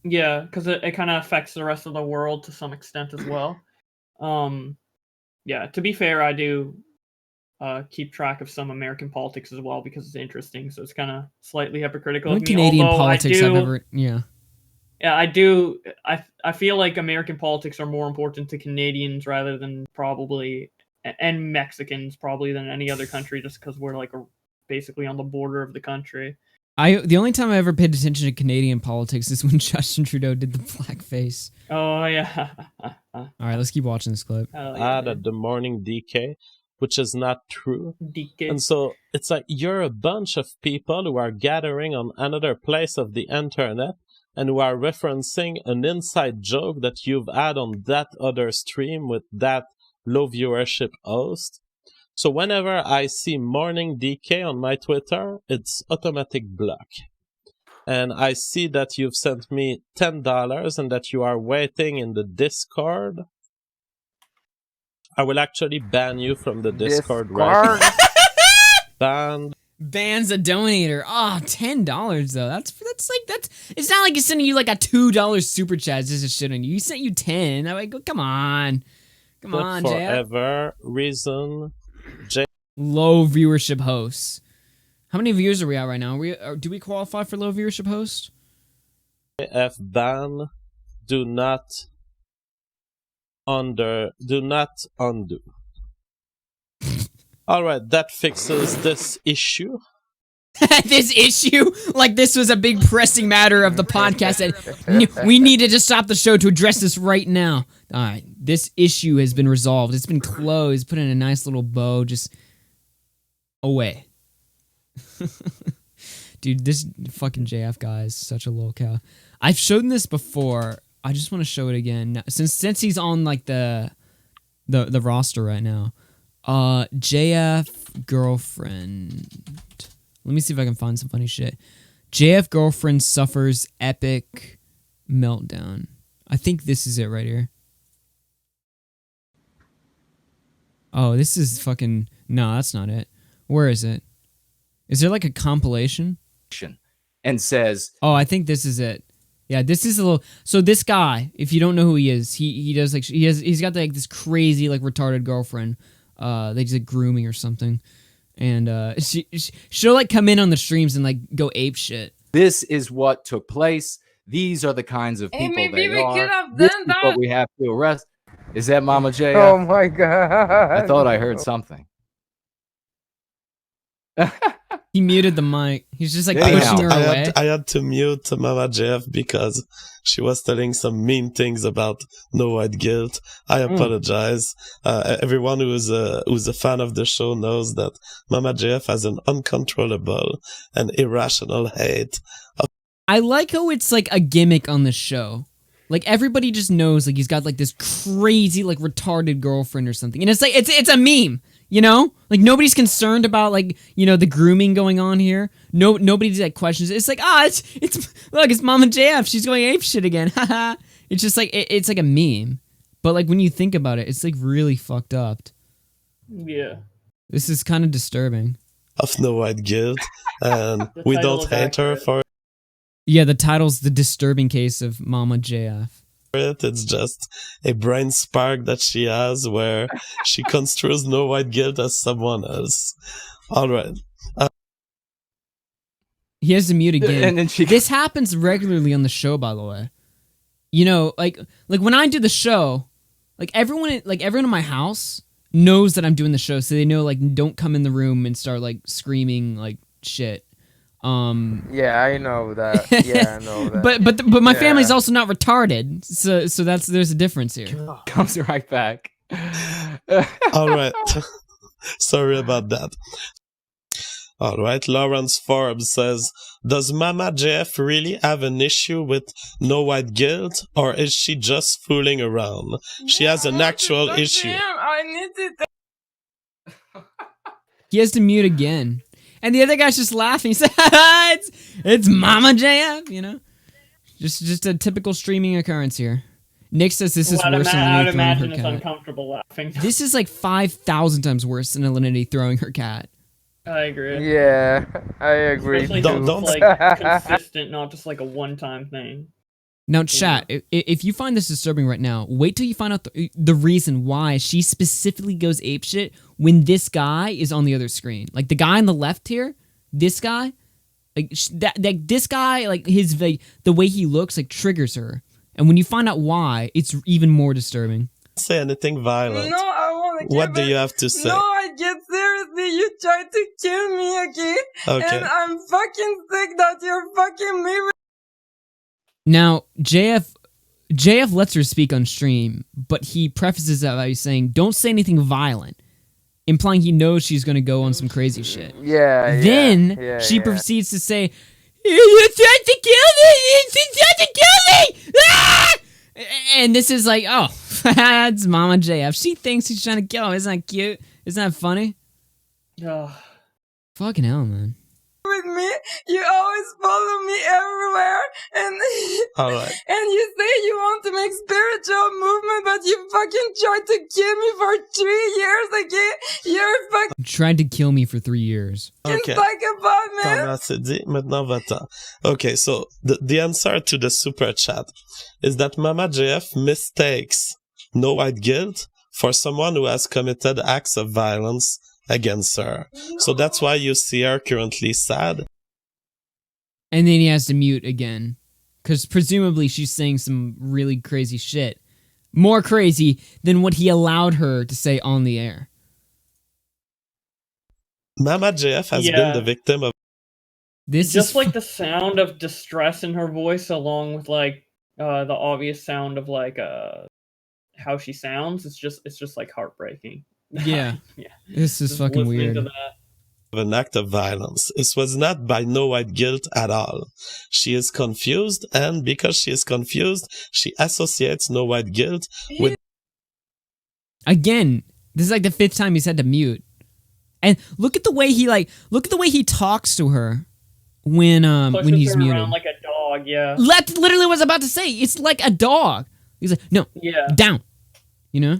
Yeah, because it kind of affects the rest of the world to some extent as well. Yeah, to be fair, I do keep track of some American politics as well because it's interesting. So it's kind of slightly hypocritical of me. Canadian although politics I've ever, yeah. Yeah, I do. I feel like American politics are more important to Canadians rather than probably and Mexicans probably than any other country, just because we're like basically on the border of the country. The only time I ever paid attention to Canadian politics is when Justin Trudeau did the blackface. Oh yeah. All right, let's keep watching this clip. At the Morning DK, which is not true. DK. And so it's like you're a bunch of people who are gathering on another place of the internet and who are referencing an inside joke that you've had on that other stream with that low viewership host. So whenever I see Morning DK on my Twitter, it's automatic block. And I see that you've sent me $10 and that you are waiting in the Discord. I will actually ban you from the Discord right now. Banned. Ban's a donator. Oh, $10 though. That's it's not like he's sending you like a $2 super chat just to shit on you. He sent you 10. I'm like, come on. Come on, Jay. Forever reason. Low viewership hosts. How many viewers are we at right now? Do we qualify for low viewership host? F ban. Do not undo. All right, that fixes this issue. This issue? Like this was a big pressing matter of the podcast that we needed to stop the show to address this right now. All right, this issue has been resolved. It's been closed. Put in a nice little bow. Just away. Dude, this fucking JF guy is such a lol cow. I've shown this before. I just want to show it again. Since he's on like the roster right now. JF girlfriend. Let me see if I can find some funny shit. JF girlfriend suffers epic meltdown. I think this is it right here. Oh, this is fucking... No, that's not it. Where is it? Is there like a compilation? And says... Oh, I think this is it. Yeah, this is a little... So this guy, if you don't know who he is, he does like... He's got like this crazy like retarded girlfriend. They just like grooming or something. And she'll like come in on the streams and like go ape shit. This is what took place. These are the kinds of people maybe they we are. could have This done is that. what we have to arrest. Is that Mama J? Oh my god. I thought I heard something. He muted the mic. He's just like Anyhow, pushing her away. I had to mute Mama Jeff because she was telling some mean things about no white guilt. I apologize. Everyone who's a fan of the show knows that Mama Jeff has an uncontrollable and irrational hate. I like how it's like a gimmick on the show. Like everybody just knows like he's got like this crazy like retarded girlfriend or something. And it's like it's a meme, you know? Like nobody's concerned about like, you know, the grooming going on here. Nobody's like questions. It's like, it's look, it's Mama JF. She's going ape shit again. Haha. It's just like it's like a meme. But like when you think about it, it's like really fucked up. Yeah. This is kind of disturbing. Of no white guilt, and we title don't is hate her accurate. for Yeah, the title's The Disturbing Case of Mama JF. it. It's just a brain spark that she has where she construes no white guilt as someone else. All right. He has to mute again. And then This happens regularly on the show, by the way. You know, like when I do the show, like everyone in my house knows that I'm doing the show, so they know like don't come in the room and start like screaming like shit. Yeah, I know that. Yeah, I know that. but my family's also not retarded, so there's a difference here. Comes right back. All right. Sorry about that. All right. Lawrence Forbes says, does Mama Jeff really have an issue with no white guilt, or is she just fooling around? She has an actual issue. I need to... He has to mute again. And the other guy's just laughing. He's like, it's Mama JF, you know? Just a typical streaming occurrence here. Nick says this is worse than I'd Alinity throwing imagine her it's cat. uncomfortable laughing. This is like 5,000 times worse than Alinity throwing her cat. I agree. Yeah, I agree. Especially Don't- if it's, don't- like consistent, not just like a one-time thing. Now, chat, if you find this disturbing right now, wait till you find out the reason why she specifically goes apeshit when this guy is on the other screen. Like the guy on the left here, this guy, like this guy, like the way he looks, like triggers her. And when you find out why, it's even more disturbing. Say anything violent. No, I want to What do you have to say? No, I get seriously. You tried to kill me, okay? Okay. And I'm fucking sick that you're fucking me with... Now, JF lets her speak on stream, but he prefaces that by saying, don't say anything violent, implying he knows she's going to go on some crazy shit. Yeah, Then she proceeds to say, you tried to kill me! You tried to kill me! Ah! And this is like, oh, that's Mama JF. She thinks he's trying to kill him. Isn't that cute? Isn't that funny? Ugh. Fucking hell, man. with me. You always follow me everywhere, and All right. and you say you want to make spiritual movement, but you fucking tried to kill me for 3 years. Okay, you're fucking Tried to kill me for 3 years. Okay. psychopath, man. T'en as dit, maintenant va-t'en. Okay, so the answer to the super chat is that Mama JF mistakes no white guilt for someone who has committed acts of violence against her. So that's why you see her currently sad. And then he has to mute again. Because presumably she's saying some really crazy shit. More crazy than what he allowed her to say on the air. Mama JF has been the victim of This just is like the sound of distress in her voice, along with like the obvious sound of like how she sounds. It's just like heartbreaking. Yeah. Yeah. This is Just fucking listening weird. to that. an act of violence. It was not by no white guilt at all. She is confused, and because she is confused, she associates no white guilt with... Again, This is like the 5th time he said to mute. And look at the way he talks to her when he's her muted. around like a dog, yeah. That's literally what I was about to say. It's like a dog. He's like, no, Yeah. down. You know?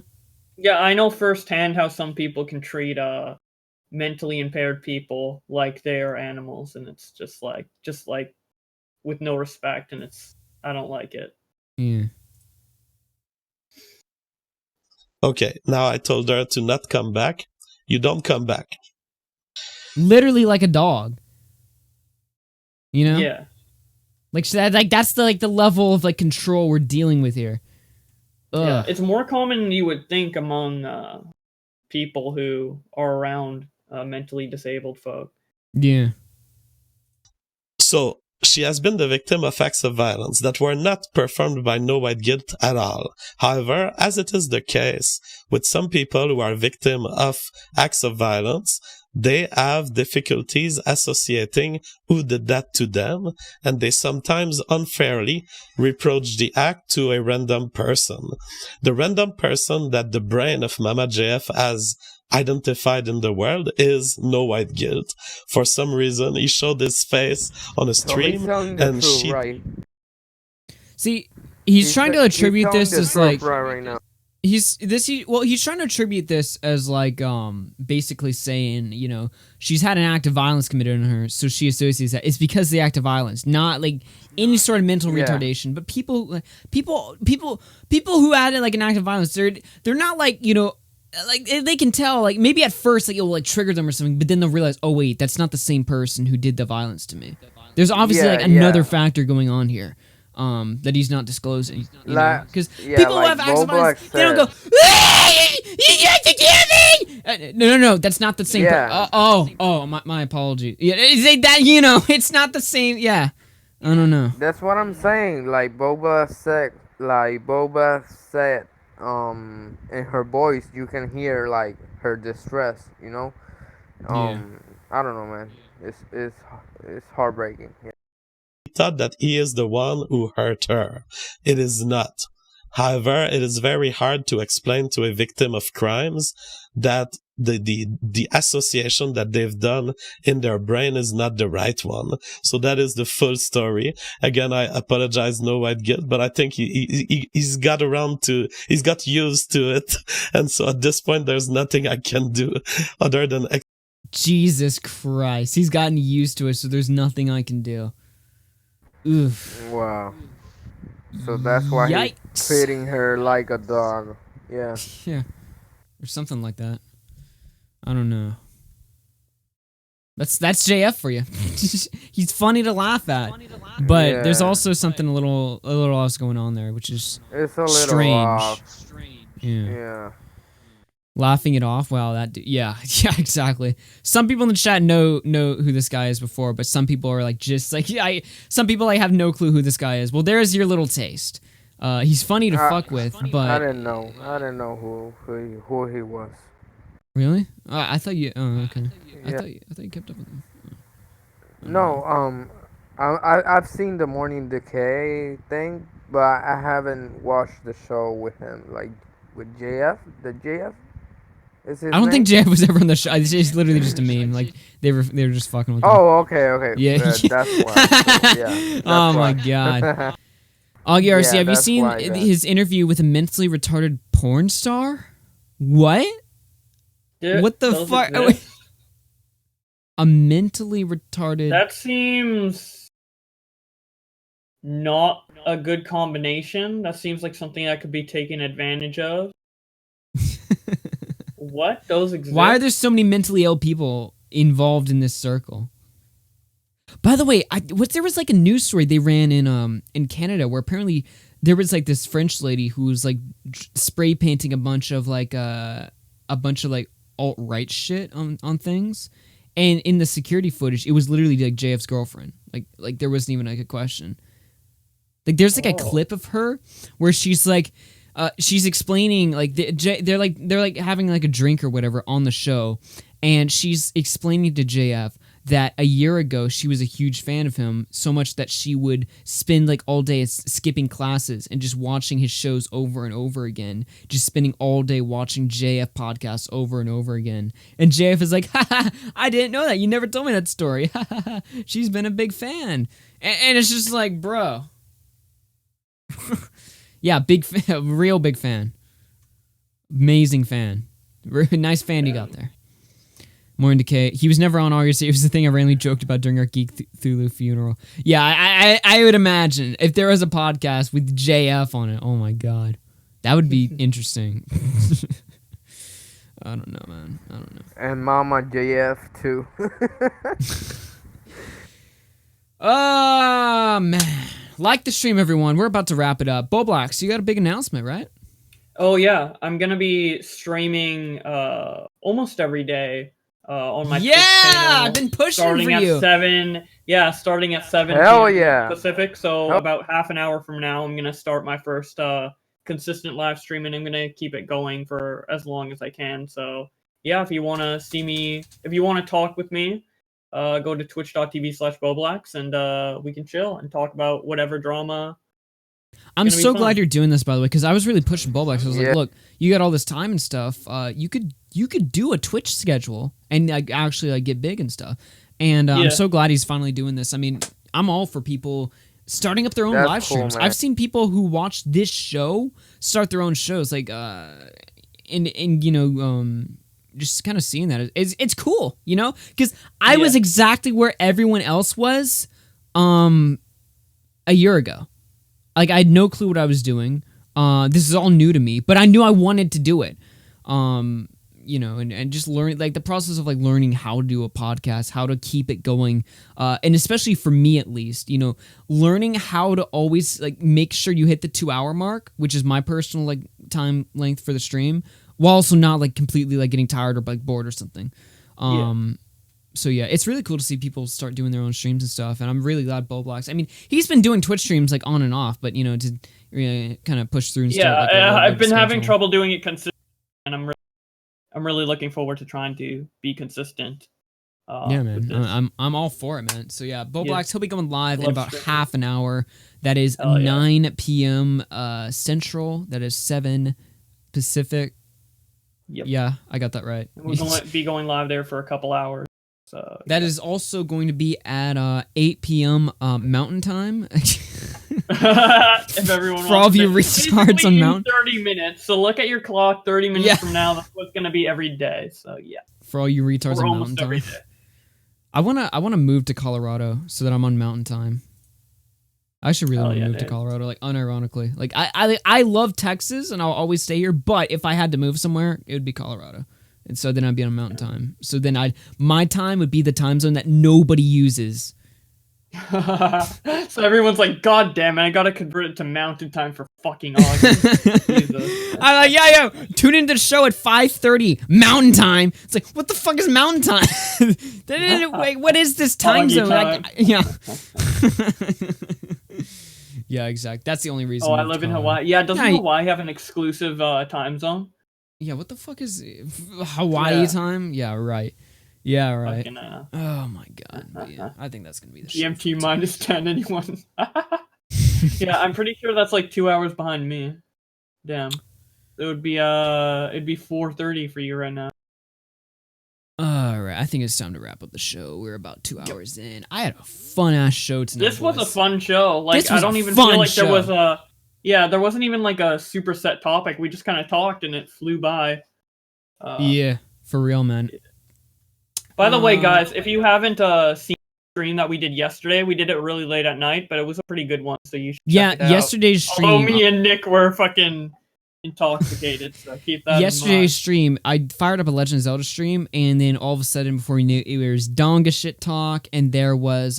Yeah, I know firsthand how some people can treat mentally impaired people like they are animals, and it's just like with no respect, and I don't like it. Yeah. Okay, now I told her to not come back. You don't come back. Literally like a dog. You know? Yeah. Like that's the level of like control we're dealing with here. Ugh. Yeah, it's more common than you would think among people who are around mentally disabled folk. Yeah. So, she has been the victim of acts of violence that were not performed by no white guilt at all. However, as it is the case with some people who are victim of acts of violence, they have difficulties associating who did that to them, and they sometimes unfairly reproach the act to a random person. The random person that the brain of Mama JF has identified in the world is no white guilt. For some reason, he showed his face on a stream, and she... Right. See, he's trying to attribute this as like right now. he's trying to attribute this as like basically saying, you know, she's had an act of violence committed on her, so she associates that it's because of the act of violence, not like any sort of mental retardation. But people who had like an act of violence, they're not like, you know, like they can tell, like maybe at first like it'll like trigger them or something, but then they'll realize, oh wait, that's not the same person who did the violence to me. There's obviously like another factor going on here. That he's not disclosing, because people who have acts of violence, they don't go, you have to kill me. No, that's not the same. My apology. Yeah, is that, you know, it's not the same. Yeah, I don't know. That's what I'm saying. Like Boba said, in her voice, you can hear like her distress. You know, I don't know, man. It's heartbreaking. Yeah. Thought that he is the one who hurt her. It is not. However, it is very hard to explain to a victim of crimes that the association that they've done in their brain is not the right one. So that is the full story. Again, I apologize, no white guilt, but I think he's got used to it. And so at this point, there's nothing I can do other than... Jesus Christ. He's gotten used to it, so there's nothing I can do. Oof. Wow. So that's why he's treating her like a dog. Yeah. Yeah. Or something like that. I don't know. That's JF for you. He's funny to laugh at. But there's also something a little else going on there, which is it's a little strange. Off. Yeah. Laughing it off. Wow, yeah, exactly. Some people in the chat know who this guy is before, but some people are like just like some people like have no clue who this guy is. Well, there's your little taste. He's funny to fuck with, but I didn't know who he was. Really? I thought you. Oh, okay. I thought you kept up with him. No, I've seen the Morning Decay thing, but I haven't watched the show with him, like with JF. The JF. I don't think JF was ever on the show. It's literally just a meme. Like they were just fucking with him. Oh, okay. Yeah. That's why. Yeah. Oh my god. AugieRFC, have you seen his interview with a mentally retarded porn star? What? Yeah, what the fuck? A mentally retarded... That seems not a good combination. That seems like something that could be taken advantage of. What? Those exist? Why are there so many mentally ill people involved in this circle? By the way, there was like a news story they ran in Canada where apparently there was like this French lady who was like spray painting a bunch of like alt-right shit on things, and in the security footage it was literally like JF's girlfriend. Like there wasn't even like a question. Like there's like a clip of her where she's like she's explaining like they're like having like a drink or whatever on the show, and she's explaining to JF that a year ago she was a huge fan of him, so much that she would spend like all day skipping classes and just watching his shows over and over again, just spending all day watching JF podcasts over and over again. And JF is like, ha, I didn't know that. You never told me that story. She's been a big fan. And it's just like, bro. Yeah, big fan, real big fan. Amazing fan. Nice fan you got there. More in decay. He was never on August. It was the thing I randomly joked about during our Geek Thulu funeral. Yeah, I would imagine if there was a podcast with JF on it. Oh my god, that would be interesting. I don't know, man. I don't know. And Mama JF too. Man. Like the stream, everyone. We're about to wrap it up. Bowblax, you got a big announcement, right? Oh yeah, I'm gonna be streaming almost every day on my Twitch channel. I've been pushing starting for at you. 7. Yeah, starting at 7 Hell p.m. yeah. Pacific. So about half an hour from now, I'm gonna start my first consistent live stream, and I'm gonna keep it going for as long as I can. So yeah, if you want to see me, if you want to talk with me, go to twitch.tv/Bowblax and we can chill and talk about whatever drama. I'm so glad you're doing this, by the way, because I was really pushing Bowblax. I was like, look, you got all this time and stuff. You could do a Twitch schedule and like actually like get big and stuff. And I'm so glad he's finally doing this. I mean, I'm all for people starting up their own live streams. Man. I've seen people who watch this show start their own shows, like and you know, just kind of seeing that it's cool, you know, because I was exactly where everyone else was a year ago. Like, I had no clue what I was doing. This is all new to me, but I knew I wanted to do it. You know, and just learn, like, the process of, like, learning how to do a podcast, how to keep it going, and especially for me, at least, you know, learning how to always, like, make sure you hit the 2-hour mark, which is my personal, like, time length for the stream, while also not, like, completely, like, getting tired or, like, bored or something. So yeah, it's really cool to see people start doing their own streams and stuff, and I'm really glad Bowblax. I mean, he's been doing Twitch streams like on and off, but you know, to really kind of push through and start. Yeah, like, I've been having trouble doing it consistently, and I'm really looking forward to trying to be consistent. Yeah, man, I'm all for it, man. So yeah, Bowblax, he'll be going live in about half an hour. That is 9 p.m. Central. That is 7 Pacific. Yep. Yeah, I got that right. We're going to be going live there for a couple hours. So, that is also going to be at 8 p.m. Mountain Time. If everyone for all of you retards on Mountain. 30 minutes. So look at your clock. 30 minutes from now, that's what's going to be every day. So yeah. For all you retards on Mountain Time. I wanna move to Colorado so that I'm on Mountain Time. I should really want to move to Colorado, like unironically. Like I love Texas and I'll always stay here, but if I had to move somewhere, it would be Colorado. And so then I'd be on Mountain Time. So then my time would be the time zone that nobody uses. So everyone's like, God damn it, I gotta convert it to Mountain Time for fucking Augie. I'm like, yo, tune into the show at 5:30 Mountain Time. It's like, what the fuck is Mountain Time? Wait, what is this time zone? Time. Yeah, exactly. That's the only reason. Oh, I live in Hawaii. Yeah, doesn't Hawaii have an exclusive time zone? Yeah, what the fuck is Hawaii time? Yeah, right. Yeah, right. Fucking, oh my god. But yeah, I think that's gonna be the GMT minus 10. Anyone? Yeah, I'm pretty sure that's like 2 hours behind me. Damn. It would be it'd be 4:30 for you right now. All right, I think it's time to wrap up the show. We're about 2 hours in. I had a fun ass show tonight. This was a fun show. Like, I don't even feel like there was a. Yeah, there wasn't even like a super set topic. We just kind of talked and it flew by. Yeah, for real, man. By the way, guys, if you haven't seen the stream that we did yesterday, we did it really late at night, but it was a pretty good one, so you should check it out. Yesterday's stream. Although me and Nick were fucking intoxicated, so keep that in mind. Yesterday's stream, I fired up a Legend of Zelda stream, and then all of a sudden, before we knew it, was Donga shit talk, and there was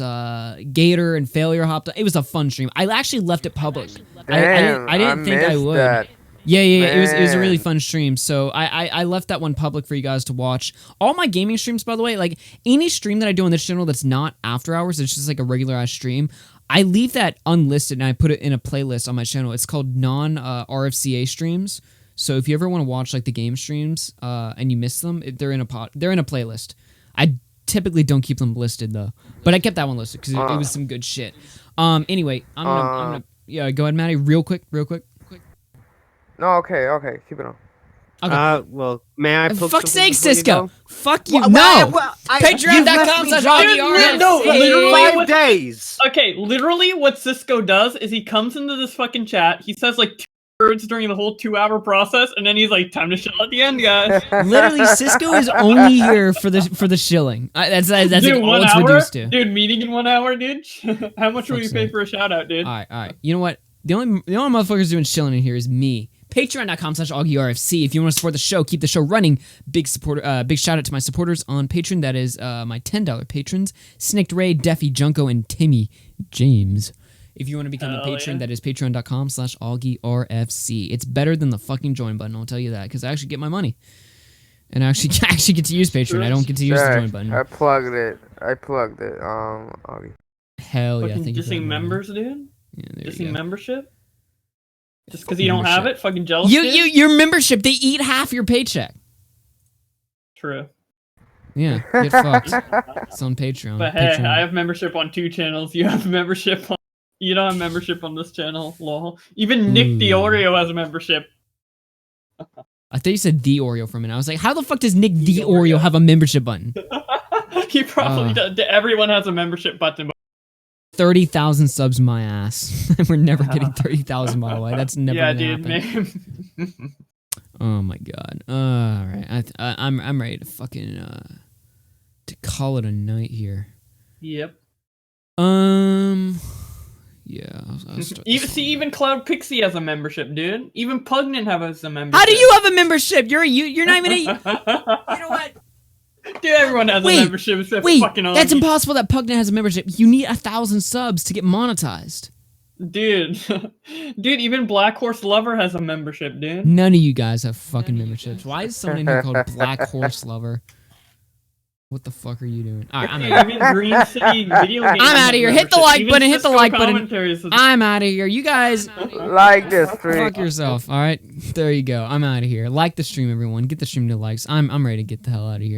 Gator and Failure hopped. It was a fun stream. I actually left it public. Damn, I didn't think I would. That. Yeah. It was a really fun stream. So I left that one public for you guys to watch. All my gaming streams, by the way, like any stream that I do on this channel that's not after hours, it's just like a regular ass stream. I leave that unlisted and I put it in a playlist on my channel. It's called non-RFCAH streams. So if you ever want to watch like the game streams and you miss them, they're in a playlist. I typically don't keep them listed though. But I kept that one listed because it was some good shit. Anyway, I'm gonna yeah, go ahead, Maddie, real quick. No, okay, keep it on. Okay. Well, may I? For fuck's sake, Cisco! Fuck you! Well, no! Patreon.com/AugieRFC. No, literally 5 days. Okay, literally what Cisco does is he comes into this fucking chat, he says like 2 words during the whole 2-hour process, and then he's like, time to chill at the end, guys. Literally, Cisco is only here for the shilling. That's dude, like all it's reduced to. Dude, meeting in 1 hour, dude. How much will you pay for a shout out, dude? All right. You know what? The only motherfuckers doing shilling in here is me. Patreon.com/AugieRFC. If you want to support the show, keep the show running. Big shout out to my supporters on Patreon. That is my $10 patrons: Snicked Ray, Deffy, Junko, and Timmy James. If you want to become a patron, that is patreon.com/AugieRFC. It's better than the fucking join button, I'll tell you that, because I actually get my money. And I actually get to use Patreon. I don't get to use the join button. I plugged it. Augie. Hell yeah. Fucking dissing members, dude? Yeah, dissing membership? Just because you don't have it? Fucking jealous? Your membership, they eat half your paycheck. True. Yeah, get fucked. It's on Patreon. But hey, I have membership on 2 channels. You have membership on... You don't have membership on this channel, lol. Even Nick the Oreo has a membership. I thought you said the Oreo for a minute. I was like, how the fuck does Nick the Oreo have a membership button? He probably does. Everyone has a membership button. 30,000 subs my ass. We're never getting 30,000, by the way. That's never gonna happen. Oh my god. All right. I'm ready to fucking to call it a night here. Yep. Yeah. Even Cloud Pixie has a membership, dude. Even Pugnant has a membership. How do you have a membership? You're not even a. You know what? Dude, everyone has a membership except fucking Augie. That's impossible that Pugnant has a membership. You need 1,000 subs to get monetized. Dude. Dude, even Black Horse Lover has a membership, dude. None of you guys have fucking memberships. Why is someone in here called Black Horse Lover? What the fuck are you doing? Alright, I'm out. Even Green City Video Game I'm out of here. Hit the like button. Hit the like button. Commentaries. I'm out of here. You guys like this stream. Fuck yourself. All right, there you go. I'm out of here. Like the stream, everyone. Get the stream to likes. I'm ready to get the hell out of here.